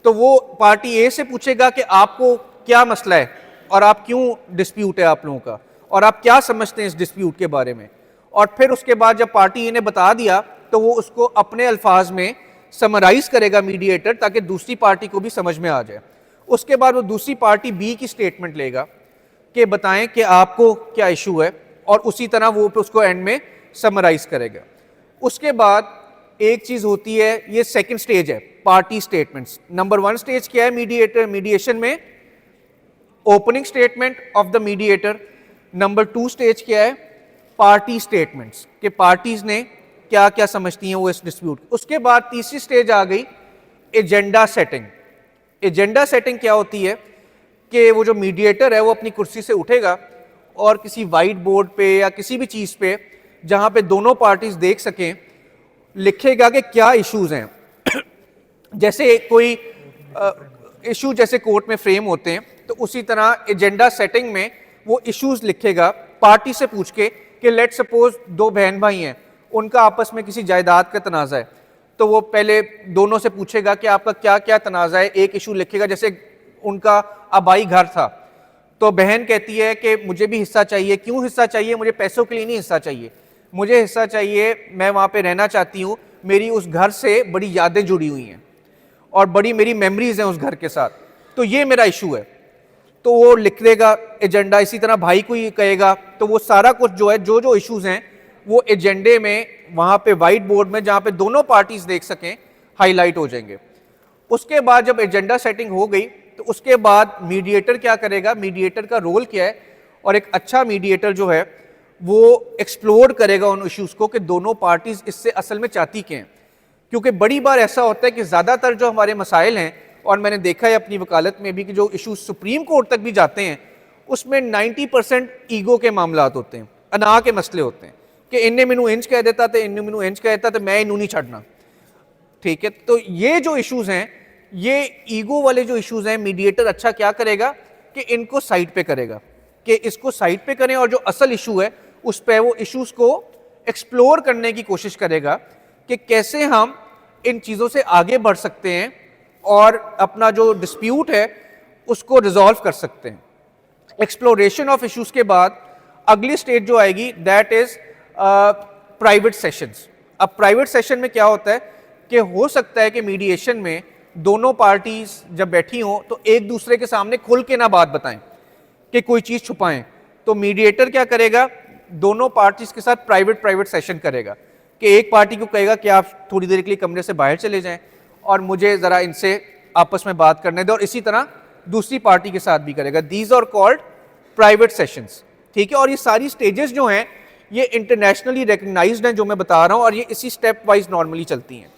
तो वो पार्टी ए से पूछेगा कि आपको क्या मसला है और आप क्यों डिस्प्यूट है आप लोगों का और आप क्या समझते हैं इस डिस्प्यूट के बारे में। और फिर उसके बाद जब पार्टी ए ने बता दिया तो वो उसको अपने अल्फाज में समराइज करेगा मीडिएटर, ताकि दूसरी पार्टी को भी समझ में आ जाए। उसके बाद वो दूसरी पार्टी बी की स्टेटमेंट लेगा कि बताएं कि आपको क्या इशू है और उसी तरह वो उसको एंड में समराइज करेगा। उसके बाद एक चीज होती है, ये सेकंड स्टेज है, पार्टी स्टेटमेंट्स। नंबर 1 स्टेज क्या है मीडिएशन में? Opening statement of the mediator. Number 2 stage क्या है? पार्टी स्टेटमेंट्स, कि पार्टीज ने क्या क्या समझती हैं वो इस डिस्प्यूट। उसके बाद तीसरी स्टेज आ गई एजेंडा सेटिंग। एजेंडा सेटिंग क्या होती है कि वो जो मीडिएटर है वो अपनी कुर्सी से उठेगा और किसी वाइट बोर्ड पे या किसी भी चीज़ पे जहाँ पे दोनों पार्टीज देख सकें लिखेगा कि क्या इश्यूज हैं। जैसे कोई इशू जैसे कोर्ट में फ्रेम होते हैं, तो उसी तरह एजेंडा सेटिंग में वो इश्यूज लिखेगा पार्टी से पूछ के कि लेट सपोज 2 बहन भाई हैं, उनका आपस में किसी जायदाद का तनाज़ा है, तो वो पहले दोनों से पूछेगा कि आपका क्या क्या तनाज़ा है। एक इशू लिखेगा, जैसे उनका आबाई घर था, तो बहन कहती है कि मुझे भी हिस्सा चाहिए। क्यों हिस्सा चाहिए? मुझे पैसों के लिए नहीं हिस्सा चाहिए, मुझे हिस्सा चाहिए, मैं वहाँ पे रहना चाहती हूँ, मेरी उस घर से बड़ी यादें जुड़ी हुई हैं और बड़ी मेरी मेमोरीज हैं उस घर के साथ, तो ये मेरा इशू है। तो वो लिख देगा एजेंडा। इसी तरह भाई को ही कहेगा, तो वो सारा कुछ जो है, जो जो इश्यूज हैं वो एजेंडे में वहाँ पे वाइट बोर्ड में जहाँ पे दोनों पार्टीज देख सकें हाईलाइट हो जाएंगे। उसके बाद जब एजेंडा सेटिंग हो गई तो उसके बाद मीडिएटर क्या करेगा, मीडिएटर का रोल क्या है, और एक अच्छा मीडिएटर जो है वो एक्सप्लोर करेगा उन इश्यूज को कि दोनों पार्टीज इससे असल में चाहती क्या हैं। क्योंकि बड़ी बार ऐसा होता है कि ज़्यादातर जो हमारे मसाइल हैं, और मैंने देखा है अपनी वकालत में भी कि जो इशूज सुप्रीम कोर्ट तक भी जाते हैं उसमें 90% ईगो के मामलात होते हैं, अना के मसले होते हैं कि इन्हें मैनू इंच कह देता तो इन्हें मैनू इंच कह देता तो मैं इनू नहीं छड़ना। ठीक है, तो ये जो इश्यूज हैं, ये ईगो वाले जो इश्यूज हैं, मीडिएटर अच्छा क्या करेगा कि इनको साइड पे करेगा, कि इसको साइड पे करें और जो असल इशू है उस पर वो इश्यूज को एक्सप्लोर करने की कोशिश करेगा कि कैसे हम इन चीज़ों से आगे बढ़ सकते हैं और अपना जो डिस्प्यूट है उसको रिजॉल्व कर सकते हैं। एक्सप्लोरेशन ऑफ इश्यूज के बाद अगली स्टेज जो आएगी दैट इज प्राइवेट सेशंस। अब प्राइवेट सेशन में क्या होता है कि हो सकता है कि मीडिएशन में दोनों पार्टीज जब बैठी हों तो एक दूसरे के सामने खुल के ना बात बताएं कि कोई चीज़ छुपाएं, तो मीडिएटर क्या करेगा, दोनों पार्टीज के साथ प्राइवेट सेशन करेगा कि एक पार्टी को कहेगा कि आप थोड़ी देर के लिए कमरे से बाहर चले जाएं और मुझे ज़रा इनसे आपस में बात करने दें, और इसी तरह दूसरी पार्टी के साथ भी करेगा। These are called private sessions. ठीक है, और ये सारी स्टेजेस जो हैं ये इंटरनेशनली रिकग्नाइज्ड हैं जो मैं बता रहा हूँ, और ये इसी स्टेप वाइज नॉर्मली चलती हैं।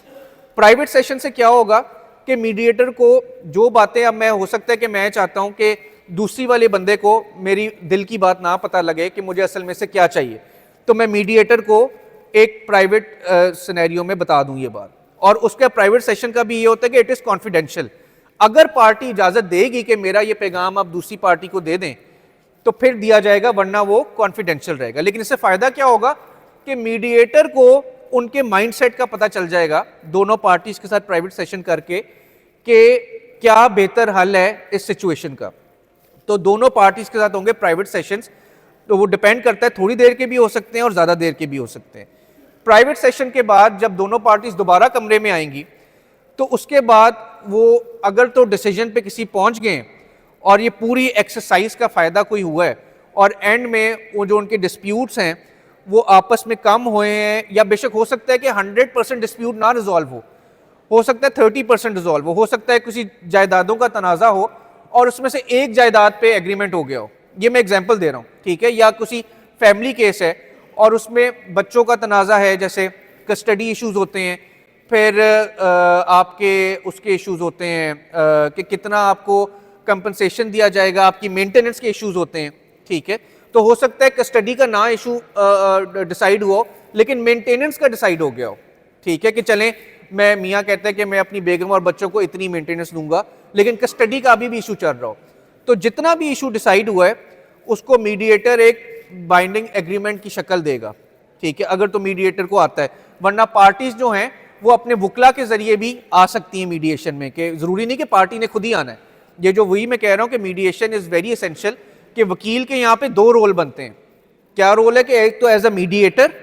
प्राइवेट सेशन से क्या होगा कि मीडिएटर को जो बातें, अब मैं हो सकता है कि मैं चाहता हूँ कि दूसरी वाले बंदे को मेरी दिल की बात ना पता लगे कि मुझे असल में से क्या चाहिए, तो मैं मीडिएटर को एक प्राइवेट सिनेरियो में बता दूं ये बात। और उसका प्राइवेट सेशन का भी ये होता है कि इट इज़ कॉन्फिडेंशियल। अगर पार्टी इजाज़त देगी कि मेरा ये पैगाम आप दूसरी पार्टी को दे दें तो फिर दिया जाएगा, वरना वो कॉन्फिडेंशियल रहेगा। लेकिन इससे फ़ायदा क्या होगा कि मीडिएटर को उनके माइंडसेट का पता चल जाएगा दोनों पार्टीज के साथ प्राइवेट सेशन करके कि क्या बेहतर हल है इस सिचुएशन का। तो दोनों पार्टीज के साथ होंगे प्राइवेट सेशंस, तो वो डिपेंड करता है, थोड़ी देर के भी हो सकते हैं और ज़्यादा देर के भी हो सकते हैं। प्राइवेट सेशन के बाद जब दोनों पार्टीज दोबारा कमरे में आएंगी तो उसके बाद वो अगर तो डिसीजन पे किसी पहुंच गए और ये पूरी एक्सरसाइज का फ़ायदा कोई हुआ है और एंड में वो जो उनके डिस्प्यूट्स हैं वो आपस में कम हुए हैं, या बेशक हो सकता है कि 100% डिस्प्यूट ना रिजॉल्व हो सकता है 30% रिजॉल्व हो सकता है किसी जायदादों का तनाज़ा हो और उसमें से एक जायदाद पे एग्रीमेंट हो गया हो। ये मैं एग्जांपल दे रहा हूँ, ठीक है, या किसी फैमिली केस है और उसमें बच्चों का तनाज़ा है, जैसे कस्टडी इश्यूज होते हैं, फिर आपके उसके इश्यूज होते हैं कि कितना आपको कंपनसेशन दिया जाएगा, आपकी मेंटेनेंस के इश्यूज होते हैं। ठीक है, तो हो सकता है कस्टडी का ना इशू डिसाइड हुआ हो, लेकिन मेंटेनेंस का डिसाइड हो गया हो। ठीक है कि चलें, मैं मियाँ कहते हैं कि मैं अपनी बेगम और बच्चों को इतनी मेंटेनेंस दूंगा, लेकिन कस्टडी का अभी भी इशू चल रहा हो, तो जितना भी इशू डिसाइड हुआ है उसको मीडिएटर एक बाइंडिंग एग्रीमेंट की शक्ल देगा। ठीक है, अगर तो मीडिएटर को आता है, वरना पार्टीज जो हैं वो अपने वकला के जरिए भी आ सकती हैं मीडिएशन में, कि जरूरी नहीं कि पार्टी ने खुद ही आना है। ये जो वही मैं कह रहा हूँ कि मीडिएशन इज वेरी एसेंशियल, कि वकील के यहाँ पे दो रोल बनते हैं। क्या रोल है कि एक तो एज अ मीडिएटर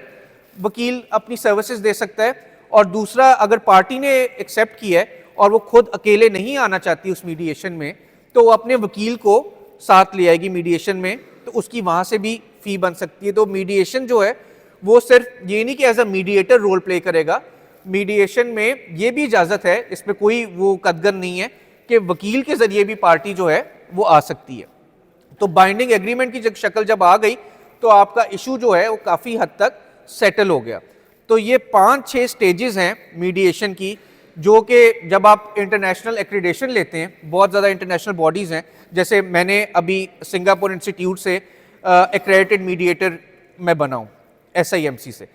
वकील अपनी सर्विसेज दे सकता है, और दूसरा अगर पार्टी ने एक्सेप्ट किया है और वो खुद अकेले नहीं आना चाहती उस मीडिएशन में, तो वो अपने वकील को साथ ले आएगी मीडिएशन में, तो उसकी वहाँ से भी फी बन सकती है। तो मीडिएशन जो है वो सिर्फ ये नहीं कि as a mediator role play करेगा, मीडिएशन में ये भी इजाज़त है, इसमें कोई वो कदगन नहीं है कि वकील के ज़रिए भी पार्टी जो है वो आ सकती है। तो बाइंडिंग एग्रीमेंट की शक्ल जब आ गई तो आपका इशू जो है वो काफ़ी हद तक सेटल हो गया। तो ये 5-6 स्टेजेस हैं मीडिएशन की, जो कि जब आप इंटरनेशनल एक्रीडेशन लेते हैं, बहुत ज़्यादा इंटरनेशनल बॉडीज़ हैं, जैसे मैंने अभी सिंगापुर इंस्टीट्यूट से एक्रेडिटेड मीडिएटर मैं बना हूँ SIMC से,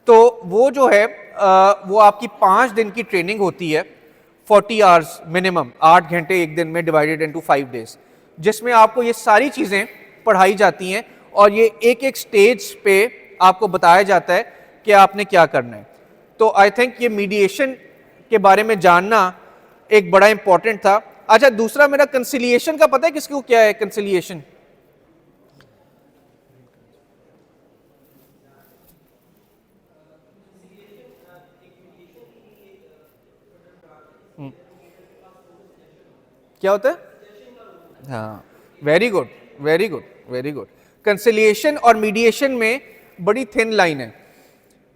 तो वो जो है वो आपकी 5 दिन की ट्रेनिंग होती है, 40 आवर्स मिनिमम, 8 घंटे एक दिन में डिवाइडेड इनटू 5 डेज, जिसमें आपको ये सारी चीज़ें पढ़ाई जाती हैं और ये एक एक स्टेज पे आपको बताया जाता है कि आपने क्या करना है। तो आई थिंक ये मीडिएशन के बारे में जानना एक बड़ा इंपॉर्टेंट था। अच्छा, दूसरा मेरा कंसिलिएशन का पता है किसको क्या है? कंसिलिएशन क्या होता है? हाँ, very good very good very good. Conciliation और मीडिएशन में बड़ी थिन लाइन है।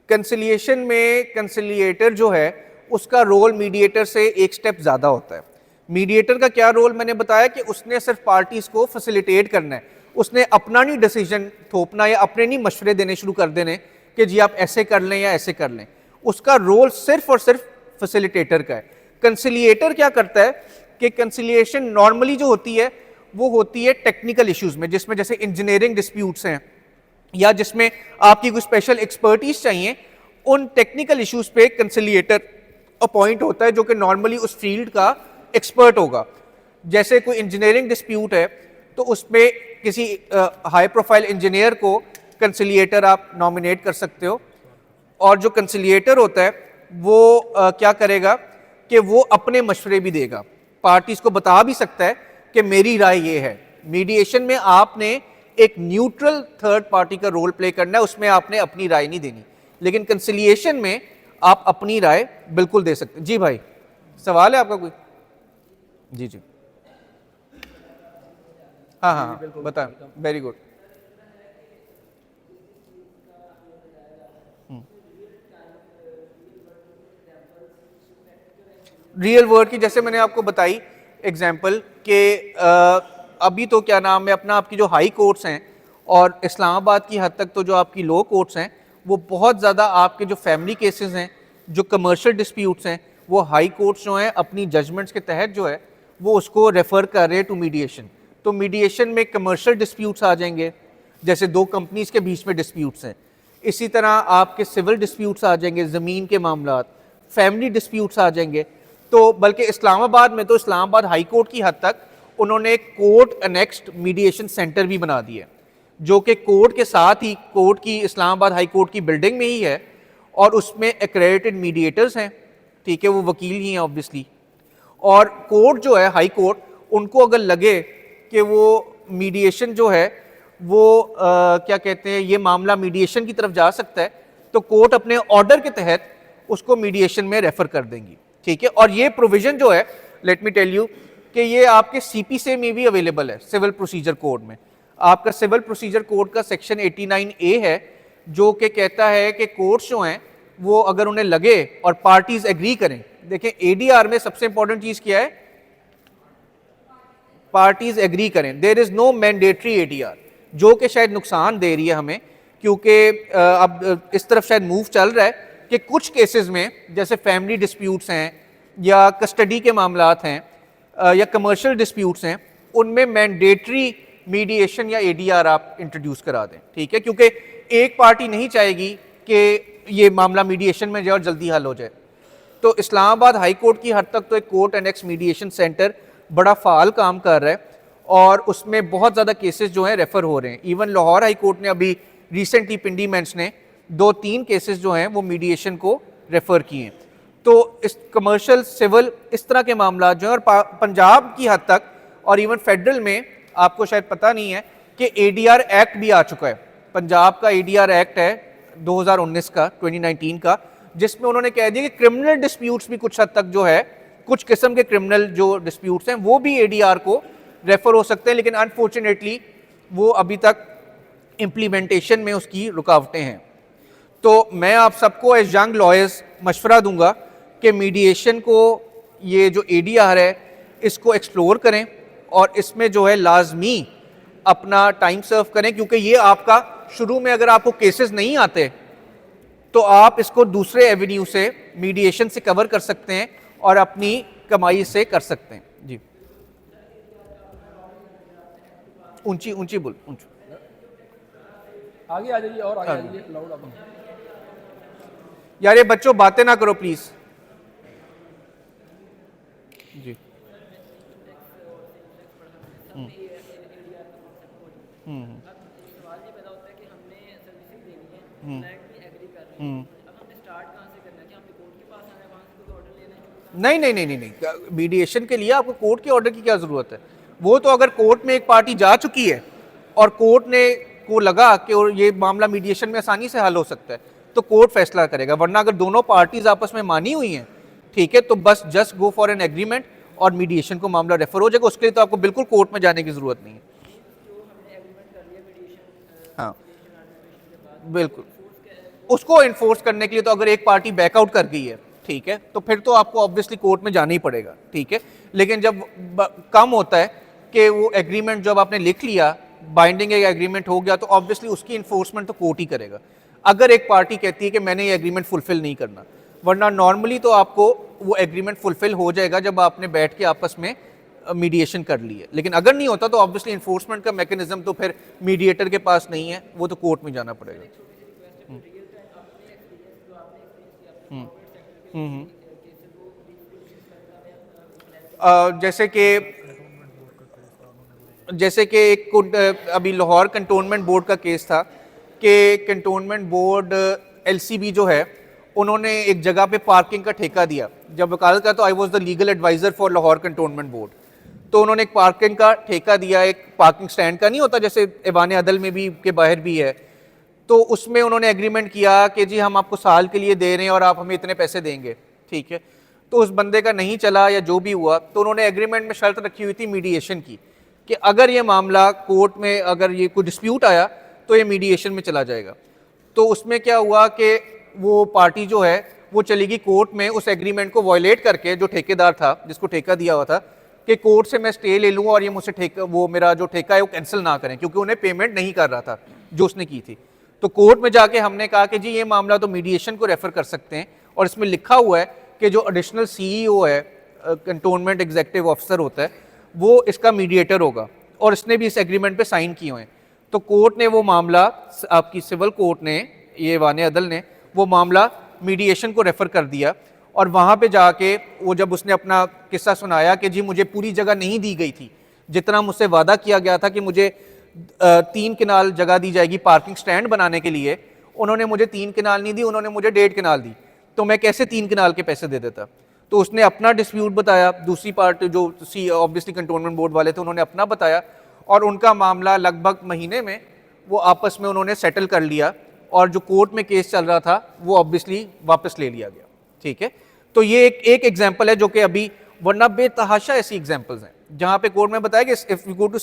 कंसिलिएशन में कंसिलिएटर जो है उसका रोल मीडिएटर से एक स्टेप ज़्यादा होता है। मीडिएटर का क्या रोल मैंने बताया कि उसने सिर्फ पार्टीज को फैसिलिटेट करना है, उसने अपना नहीं डिसीजन थोपना या अपने नहीं मशवरे देने शुरू कर देने कि जी आप ऐसे कर लें या ऐसे कर लें। उसका रोल सिर्फ और सिर्फ फैसिलिटेटर का है। कंसिलिएटर क्या करता है कि कंसिलिएशन नॉर्मली जो होती है वो होती है टेक्निकल इश्यूज में, जिसमें जैसे इंजीनियरिंग डिस्प्यूट्स हैं या जिसमें आपकी कोई स्पेशल एक्सपर्टीज चाहिए, उन टेक्निकल इश्यूज पे कंसिलिएटर अपॉइंट होता है जो कि नॉर्मली उस फील्ड का एक्सपर्ट होगा। जैसे कोई इंजीनियरिंग डिस्प्यूट है तो उसमें किसी हाई प्रोफाइल इंजीनियर को कंसिलिएटर आप नॉमिनेट कर सकते हो, और जो कंसिलिएटर होता है वो क्या करेगा कि वो अपने मशवरे भी देगा, पार्टीज को बता भी सकता है कि मेरी राय ये है। मीडिएशन में आपने एक न्यूट्रल थर्ड पार्टी का रोल प्ले करना है, उसमें आपने अपनी राय नहीं देनी, लेकिन कंसिलिएशन में आप अपनी राय बिल्कुल दे सकते हैं। जी भाई, सवाल है आपका कोई? जी जी, हाँ हाँ बताएं। Very good. रियल वर्ल्ड की जैसे मैंने आपको बताई एग्जाम्पल के अभी तो क्या नाम है अपना, आपकी जो हाई कोर्ट्स हैं और इस्लामाबाद की हद तक तो जो आपकी लो कोर्ट्स हैं वो बहुत ज़्यादा आपके जो फैमिली केसेस हैं, जो कमर्शियल डिस्प्यूट्स हैं, वो हाई कोर्ट्स जो हैं अपनी जजमेंट्स के तहत जो है वो उसको रेफ़र कर रहे हैं टू मीडिएशन। तो मीडिएशन में कमर्शियल डिस्प्यूट्स आ जाएंगे, जैसे दो कंपनीज के बीच में डिस्प्यूट्स हैं। इसी तरह आपके सिविल डिस्प्यूट्स आ जाएंगे, ज़मीन के मामलात, फैमिली डिस्प्यूट्स आ जाएंगे। तो बल्कि इस्लामाबाद में तो इस्लामाबाद हाई कोर्ट की हद तक उन्होंने कोर्ट अनेक्स्ड मीडिएशन सेंटर भी बना दिए, जो कि कोर्ट के साथ ही कोर्ट की इस्लामाबाद हाई कोर्ट की बिल्डिंग में ही है, और उसमें एक्रेडिटेड मीडिएटर्स हैं, ठीक है, वो वकील ही हैं ऑब्वियसली। और कोर्ट जो है हाई कोर्ट, उनको अगर लगे कि वो मीडिएशन जो है वो क्या कहते हैं ये मामला मीडिएशन की तरफ जा सकता है, तो कोर्ट अपने ऑर्डर के तहत उसको मीडिएशन में रेफर कर देंगी, ठीक है। और ये प्रोविजन जो है, लेट मी टेल यू कि ये आपके CPC में भी अवेलेबल है, सिविल प्रोसीजर कोड में। आपका सिविल प्रोसीजर कोड का सेक्शन 89A है, जो कि कहता है कि कोर्ट्स जो हैं वो अगर उन्हें लगे और पार्टीज एग्री करें, देखें ADR में सबसे इंपॉर्टेंट चीज क्या है, पार्टीज एग्री करें। There is no mandatory ADR, जो कि शायद नुकसान दे रही है हमें, क्योंकि अब इस तरफ शायद मूव चल रहा है कि कुछ केसेस में जैसे फैमिली डिस्प्यूट्स हैं या कस्टडी के मामलात हैं या कमर्शियल डिस्प्यूट्स हैं, उनमें मैंडेटरी मीडिएशन या एडीआर आप इंट्रोड्यूस करा दें, ठीक है, क्योंकि एक पार्टी नहीं चाहेगी कि ये मामला मीडिएशन में जाए और जल्दी हल हो जाए। तो इस्लामाबाद हाई कोर्ट की हद तक तो एक कोर्ट एनेक्स मीडिएशन सेंटर बड़ा फ़ाल काम कर रहा है और उसमें बहुत ज़्यादा केसेस जो हैं रेफ़र हो रहे हैं। इवन लाहौर हाई कोर्ट ने अभी रिसेंटली पिंडी बेंच ने 2-3 केसेस जो हैं वो मीडिएशन को रेफ़र किए हैं। तो इस कमर्शियल सिविल इस तरह के मामला जो हैं, और पंजाब की हद तक और इवन फेडरल में आपको शायद पता नहीं है कि एडीआर एक्ट भी आ चुका है। पंजाब का एडीआर एक्ट है 2019 का, 2019 का, जिसमें उन्होंने कह दिया कि क्रिमिनल डिस्प्यूट्स भी कुछ हद तक जो है, कुछ किस्म के क्रिमिनल जो डिस्प्यूट्स हैं वो भी एडीआर को रेफर हो सकते हैं, लेकिन अनफॉर्चुनेटली वो अभी तक इम्प्लीमेंटेशन में उसकी रुकावटें हैं। तो मैं आप सबको एज यंग लॉयर्स मशवरा दूंगा कि मीडिएशन को, ये जो एडीआर है इसको एक्सप्लोर करें और इसमें जो है लाजमी अपना टाइम सर्व करें, क्योंकि ये आपका शुरू में अगर आपको केसेस नहीं आते तो आप इसको दूसरे एवेन्यू से, मीडिएशन से कवर कर सकते हैं और अपनी कमाई से कर सकते हैं। जी, ऊंची ऊंची बोल, ऊंची।
आगे आ जाइए और आगे आ जाइए, लाउड आप।
यार ये बच्चों बातें ना करो प्लीज। जी, नहीं नहीं नहीं नहीं नहीं, मीडिएशन के लिए आपको कोर्ट के ऑर्डर की क्या जरूरत है? वो तो अगर कोर्ट में एक पार्टी जा चुकी है और कोर्ट ने को लगा कि और ये मामला मीडिएशन में आसानी से हल हो सकता है तो कोर्ट फैसला करेगा, वरना अगर दोनों पार्टीज आपस में मानी हुई हैं, ठीक है, तो बस just go for an agreement और मीडिएशन को मामला रेफर हो जाएगा। उसके लिए तो आपको बिल्कुल कोर्ट में जाने की जरूरत नहीं है। हाँ बिल्कुल, उसको इन्फोर्स करने के लिए तो अगर एक पार्टी बैकआउट कर गई है, ठीक है, तो फिर तो आपको ऑब्वियसली कोर्ट में जाना ही पड़ेगा, ठीक है। लेकिन जब कम होता है कि वो एग्रीमेंट जब आपने लिख लिया, बाइंडिंग एग्रीमेंट हो गया, तो ऑब्वियसली उसकी इन्फोर्समेंट तो कोर्ट ही करेगा अगर एक पार्टी कहती है कि मैंने ये एग्रीमेंट फुलफिल नहीं करना। वरना नॉर्मली तो आपको वो एग्रीमेंट फुलफिल हो जाएगा जब आपने बैठ के आपस में मीडिएशन कर ली है। लेकिन अगर नहीं होता तो ऑब्वियसली इन्फोर्समेंट का मैकेनिज्म तो फिर मीडिएटर के पास नहीं है, वो तो कोर्ट में जाना पड़ेगा। जैसे कि एक अभी लाहौर कंटोनमेंट बोर्ड का केस था कि कंटोनमेंट बोर्ड एलसीबी जो है, उन्होंने एक जगह पे पार्किंग का ठेका दिया। जब वकालत का तो I was the legal adviser for Lahore cantonment board, तो उन्होंने एक पार्किंग का ठेका दिया, एक पार्किंग स्टैंड का नहीं होता जैसे ऐवान अदल में भी के बाहर भी है, तो उसमें उन्होंने एग्रीमेंट किया कि जी हम आपको साल के लिए दे रहे हैं और आप हमें इतने पैसे देंगे, ठीक है। तो उस बंदे का नहीं चला या जो भी हुआ, तो उन्होंने एग्रीमेंट में शर्त रखी हुई थी मीडिएशन की कि अगर ये मामला कोर्ट में, अगर ये कोई डिस्प्यूट आया तो ये मीडिएशन में चला जाएगा। तो उसमें क्या हुआ कि वो पार्टी जो है वो चली गई कोर्ट में, उस एग्रीमेंट को वायलेट करके, जो ठेकेदार था जिसको ठेका दिया हुआ था, कि कोर्ट से मैं स्टे ले लूँ और ये मुझसे ठेका, वो मेरा जो ठेका है वो कैंसिल ना करें, क्योंकि उन्हें पेमेंट नहीं कर रहा था जो उसने की थी। तो कोर्ट में जाके हमने कहा कि जी ये मामला तो मीडिएशन को रेफर कर सकते हैं, और इसमें लिखा हुआ है कि जो एडिशनल सीईओ है, कंटोनमेंट एग्जीक्यूटिव ऑफिसर होता है, वो इसका मीडिएटर होगा, और इसने भी इस एग्रीमेंट पे साइन किए हुए हैं। तो कोर्ट ने वो मामला, आपकी सिविल कोर्ट ने, ये ऐवान अदल ने वो मामला मीडिएशन को रेफ़र कर दिया, और वहाँ पे जाके वो जब उसने अपना किस्सा सुनाया कि जी मुझे पूरी जगह नहीं दी गई थी, जितना मुझसे वादा किया गया था कि मुझे 3 कनाल जगह दी जाएगी पार्किंग स्टैंड बनाने के लिए, उन्होंने मुझे 3 कनाल नहीं दी, उन्होंने मुझे 1.5 कनाल दी, तो मैं कैसे 3 कनाल के पैसे दे देता। तो उसने अपना डिस्प्यूट बताया, दूसरी पार्टी जो ऑब्वियसली कंटोनमेंट बोर्ड वाले थे उन्होंने अपना बताया, और उनका मामला लगभग महीने में वो आपस में उन्होंने सेटल कर लिया, और जो कोर्ट में केस चल रहा था वो ऑब्वियसली वापस ले लिया गया, ठीक है। तो ये एक एग्जांपल है जो कि अभी, वरना बेतहाशा ऐसी एग्जांपल्स हैं जहाँ पे कोर्ट में बताया कि if you go to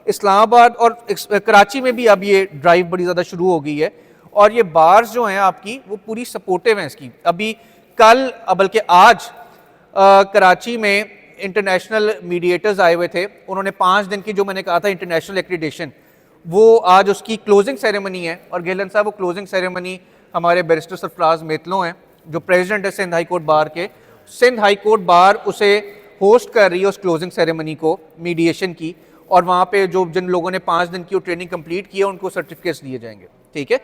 Islamabad और कराची में भी अब ये ड्राइव बड़ी ज़्यादा शुरू हो गई है, और ये बार्स जो हैं आपकी वो पूरी सपोर्टिव हैं इसकी। अभी कल, बल्कि आज कराची में इंटरनेशनल मीडिएटर्स आए हुए थे, उन्होंने 5 दिन की, जो मैंने कहा था इंटरनेशनल एक्रीडेशन, वो आज उसकी क्लोजिंग सेरेमनी है। और गेलन साहब, वो क्लोजिंग सेरेमनी हमारे बैरिस्टर सरफराज मेतलों हैं जो प्रेसिडेंट है सिंध हाई कोर्ट बार के। सिंध हाई कोर्ट बार उसे होस्ट कर रही है, उस क्लोजिंग सेरेमनी को मीडिएशन की, और वहाँ पे जो जिन लोगों ने 5 दिन की वो ट्रेनिंग कंप्लीट की है उनको सर्टिफिकेट्स दिए जाएंगे, ठीक है।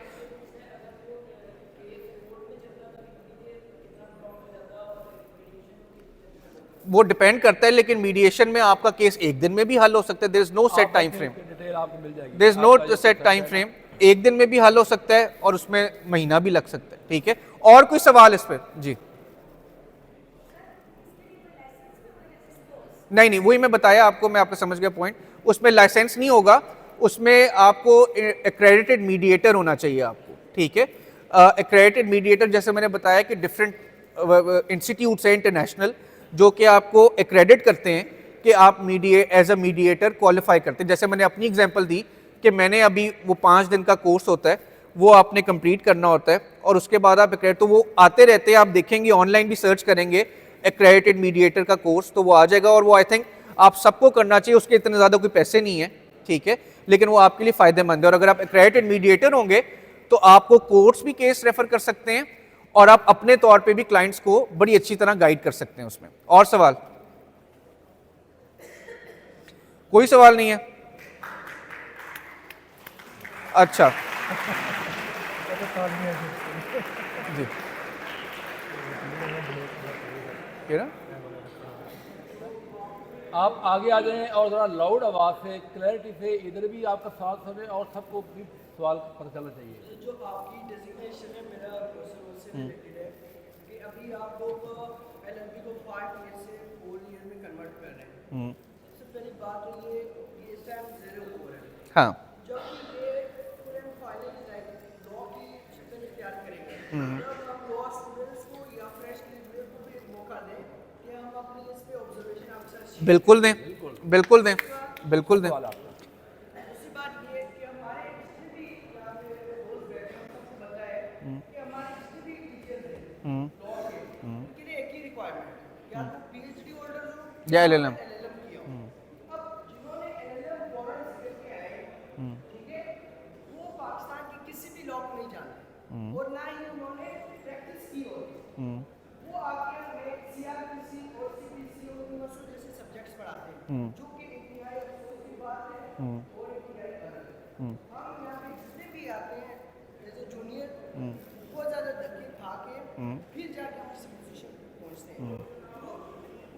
वो डिपेंड करता है, लेकिन मीडिएशन में आपका केस एक दिन में भी हल हो सकता है, there is no set time frame,
detail आपको मिल जाएगी।
देयर इज
आपका
नो
जो
सेट
process
टाइम
है
फ्रेम, एक दिन में भी हल हो सकता है और उसमें महीना भी लग सकता है, ठीक है। और कोई सवाल इस पर? जी नहीं नहीं, वही मैं बताया आपको, मैं आपका समझ गया पॉइंट। उसमें लाइसेंस नहीं होगा, उसमें आपको एक्रेडिटेड मीडिएटर होना चाहिए आपको, ठीक है। एक्रेडिटेड मीडिएटर जैसे मैंने बताया कि डिफरेंट इंस्टीट्यूट्स हैं इंटरनेशनल जो कि आपको एक्रेडिट करते हैं कि आप एज अ मीडिएटर क्वालिफाई करते हैं। जैसे मैंने अपनी एग्जांपल दी कि मैंने अभी वो 5 दिन का कोर्स होता है वो आपने कंप्लीट करना होता है और उसके बाद आप एक्रेडिट, तो वो आते रहते हैं, आप देखेंगे ऑनलाइन भी सर्च करेंगे एक्रेडिटेड मीडिएटर का कोर्स तो वो आ जाएगा। और वो आई थिंक आप सबको करना चाहिए, उसके इतने ज़्यादा कोई पैसे नहीं है, ठीक है, लेकिन वो आपके लिए फ़ायदेमंद है। और अगर आप एक्रेडिटेड मीडिएटर होंगे तो आपको कोर्ट्स भी केस रेफर कर सकते हैं और आप अपने तौर पे भी क्लाइंट्स को बड़ी अच्छी तरह गाइड कर सकते हैं उसमें। और सवाल? कोई सवाल नहीं है? अच्छा जी, क्या ना?
आप आगे आ जाएं और ज़रा लाउड आवाज़ से, क्लैरिटी से, इधर भी आपका साथ सुने और सबको भी सवाल पता चलना चाहिए।
जो आपकी डेजिग्नेशन है मेरा प्रोफेसर से रिलेटेड है कि अभी आप लोग एलएलबी को 5 ईयर से 4 ईयर में कन्वर्ट कर रहे हैं। सबसे पहली बात तो ये इस टाइम 0 हो रहा है।
हाँ
जब ये पूरे फाइनल लॉ की शक्ल इख्तियार करेंगे तब हम लॉ स्टूडेंट्स को या फ्रेश ग्रेजुएट को भी एक मौका दें कि हम अपनी इस पे ऑब्जर्वेशन अफसर
बिल्कुल दें, बिल्कुल दें, बिल्कुल दें।
दूसरी बात ये है कि हमारे जितने भी यहाँ पे रोज बैठे हैं सबको पता है कि हमारे जितने भी टीचर्स हैं लॉ के उनके लिए एक ही रिक्वायरमेंट है, या तो पीएचडी होल्डर हो
या एलएलएम।
एलएलएम किया हो। अब जिन्होंने एलएलएम फॉरेन करके आए, ठीक है, वो पाकिस्तान के किसी भी लॉ को नहीं जानते और ना ही उन्होंने प्रैक्टिस की होगी। वो आके हमें सीआरपीसी और सीपीसी और यूनिवर्सल जैसे सब्जेक्ट्स पढ़ाते हैं जो कि एक नया अफसोस की बात है और एक नया गलत है। हम यहाँ पे जितने भी आते हैं एज ए जूनियर बहुत ज़्यादा धक्के खा के फिर जाके हम किसी पोजीशन पे पहुँचते हैं। तो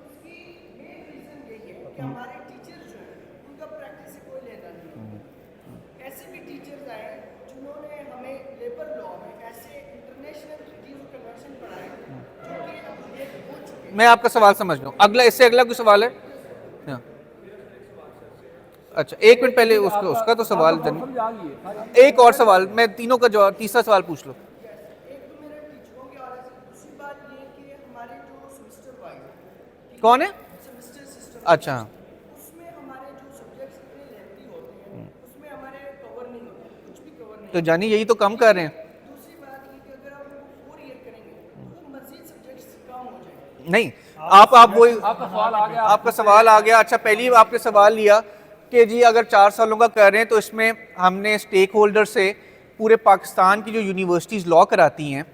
उसकी मेन रीज़न यही है कि हमारे टीचर्स जो हैं उनका प्रैक्टिस से कोई लेना नहीं है। ऐसे भी टीचर्स आए जिन्होंने हमें लेबर लॉ में ऐसे इंटरनेशनल ट्रीटीज और कन्वेंशन पढ़ाए जो कि अपडेट हो चुके हैं।
मैं आपका सवाल समझ लूँ, अगला इससे अगला कोई सवाल है? हाँ। अच्छा एक मिनट पहले उसका तो सवाल एक और सवाल, मैं तीनों का जवाब, तीसरा सवाल पूछ लो।
एक तो मेरे टीचरों के हवाले से, दूसरी बात ये कि हमारे जो सेमेस्टर वाइज
कौन है?
सेमेस्टर सिस्टम
अच्छा
उसमें हमारे जो सब्जेक्ट्स इतने लेंथी होते हैं उसमें हमारे कवर नहीं होते, कुछ भी कवर नहीं
तो जानी यही तो कम कर रहे हैं।
दूसरी बात ये कि अगर आप 4 ईयर करेंगे तो वो मजीद सब्जेक्ट्स कम हो जाएंगे।
नहीं आप वही,
आपका सवाल आ गया।
आपका सवाल आ गया। अच्छा पहली आपने सवाल लिया कि जी अगर 4 सालों का कर रहे हैं तो इसमें हमने स्टेक होल्डर से पूरे पाकिस्तान की जो यूनिवर्सिटीज़ लॉ कराती हैं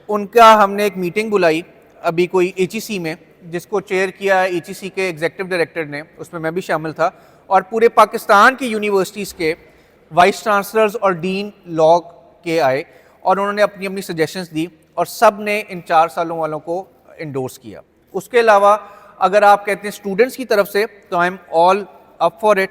उनका हमने एक मीटिंग बुलाई अभी कोई एचईसी में, जिसको चेयर किया एचईसी के एग्जीक्यूटिव डायरेक्टर ने, उसमें मैं भी शामिल था, और पूरे पाकिस्तान की यूनिवर्सिटीज़ के वाइस चांसलर्स और डीन लॉ के आए और उन्होंने अपनी अपनी सजेशंस दी और सब ने इन 4 सालों वालों को इंडोर्स किया। उसके अलावा अगर आप कहते हैं स्टूडेंट्स की तरफ से तो I am all up for it.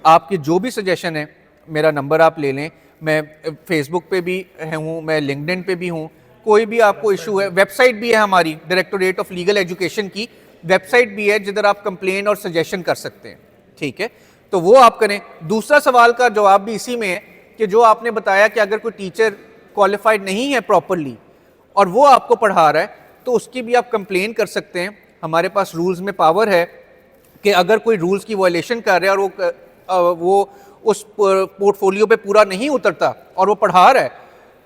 आपके जो भी सजेशन है मेरा नंबर आप ले लें, मैं फेसबुक पे भी हूँ, मैं लिंक्डइन पे भी हूँ, कोई भी आपको इशू है, वेबसाइट भी है हमारी डायरेक्टोरेट ऑफ लीगल एजुकेशन की वेबसाइट भी है जिधर आप कंप्लेन और सजेशन कर सकते हैं, ठीक है, तो वो आप करें। दूसरा सवाल का जवाब भी इसी में है कि जो आपने बताया कि अगर कोई टीचर क्वालिफाइड नहीं है प्रॉपरली और वो आपको पढ़ा रहा है तो उसकी भी आप कंप्लेन कर सकते हैं। हमारे पास रूल्स में पावर है कि अगर कोई रूल्स की वायलेशन कर रहा है और वो उस पोर्टफोलियो पे पूरा नहीं उतरता और वो पढ़ा रहा है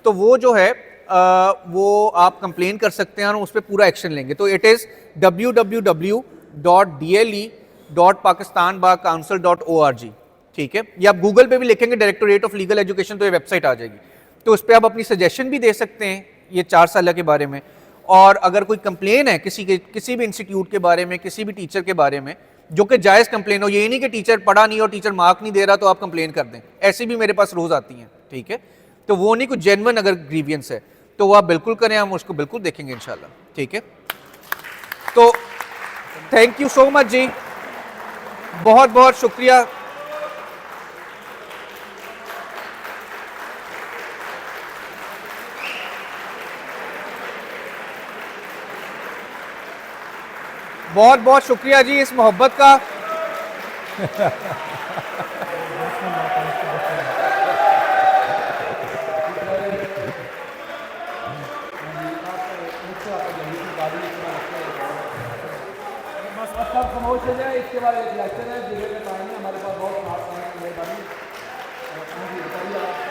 तो वो जो है वो आप कंप्लेन कर सकते हैं और उस पर पूरा एक्शन लेंगे। तो इट इज़ www.dle.pakistanbarcouncil.org, ठीक है, या आप गूगल पे भी लिखेंगे डायरेक्टोरेट ऑफ लीगल एजुकेशन तो ये वेबसाइट आ जाएगी। तो उस पर आप अपनी सजेशन भी दे सकते हैं ये 4 साल के बारे में, और अगर कोई कंप्लेन है किसी भी इंस्टीट्यूट के बारे में, किसी भी टीचर के बारे में, जो कि जायज़ कंप्लेन हो। ये नहीं कि टीचर पढ़ा नहीं और टीचर मार्क नहीं दे रहा तो आप कंप्लेन कर दें, ऐसी भी मेरे पास रोज़ आती हैं, ठीक है। तो वो नहीं, कुछ जेन्युइन अगर ग्रीवियंस है तो वो आप बिल्कुल करें, हम उसको बिल्कुल देखेंगे इंशाल्लाह, ठीक है। तो थैंक यू सो मच जी, बहुत बहुत शुक्रिया। बहुत बहुत शुक्रिया जी इस मोहब्बत का।
सब प्रमोशन है, इसके बाद एक लेक्चर है, जिले का टाइम है हमारे पास बहुत खास है।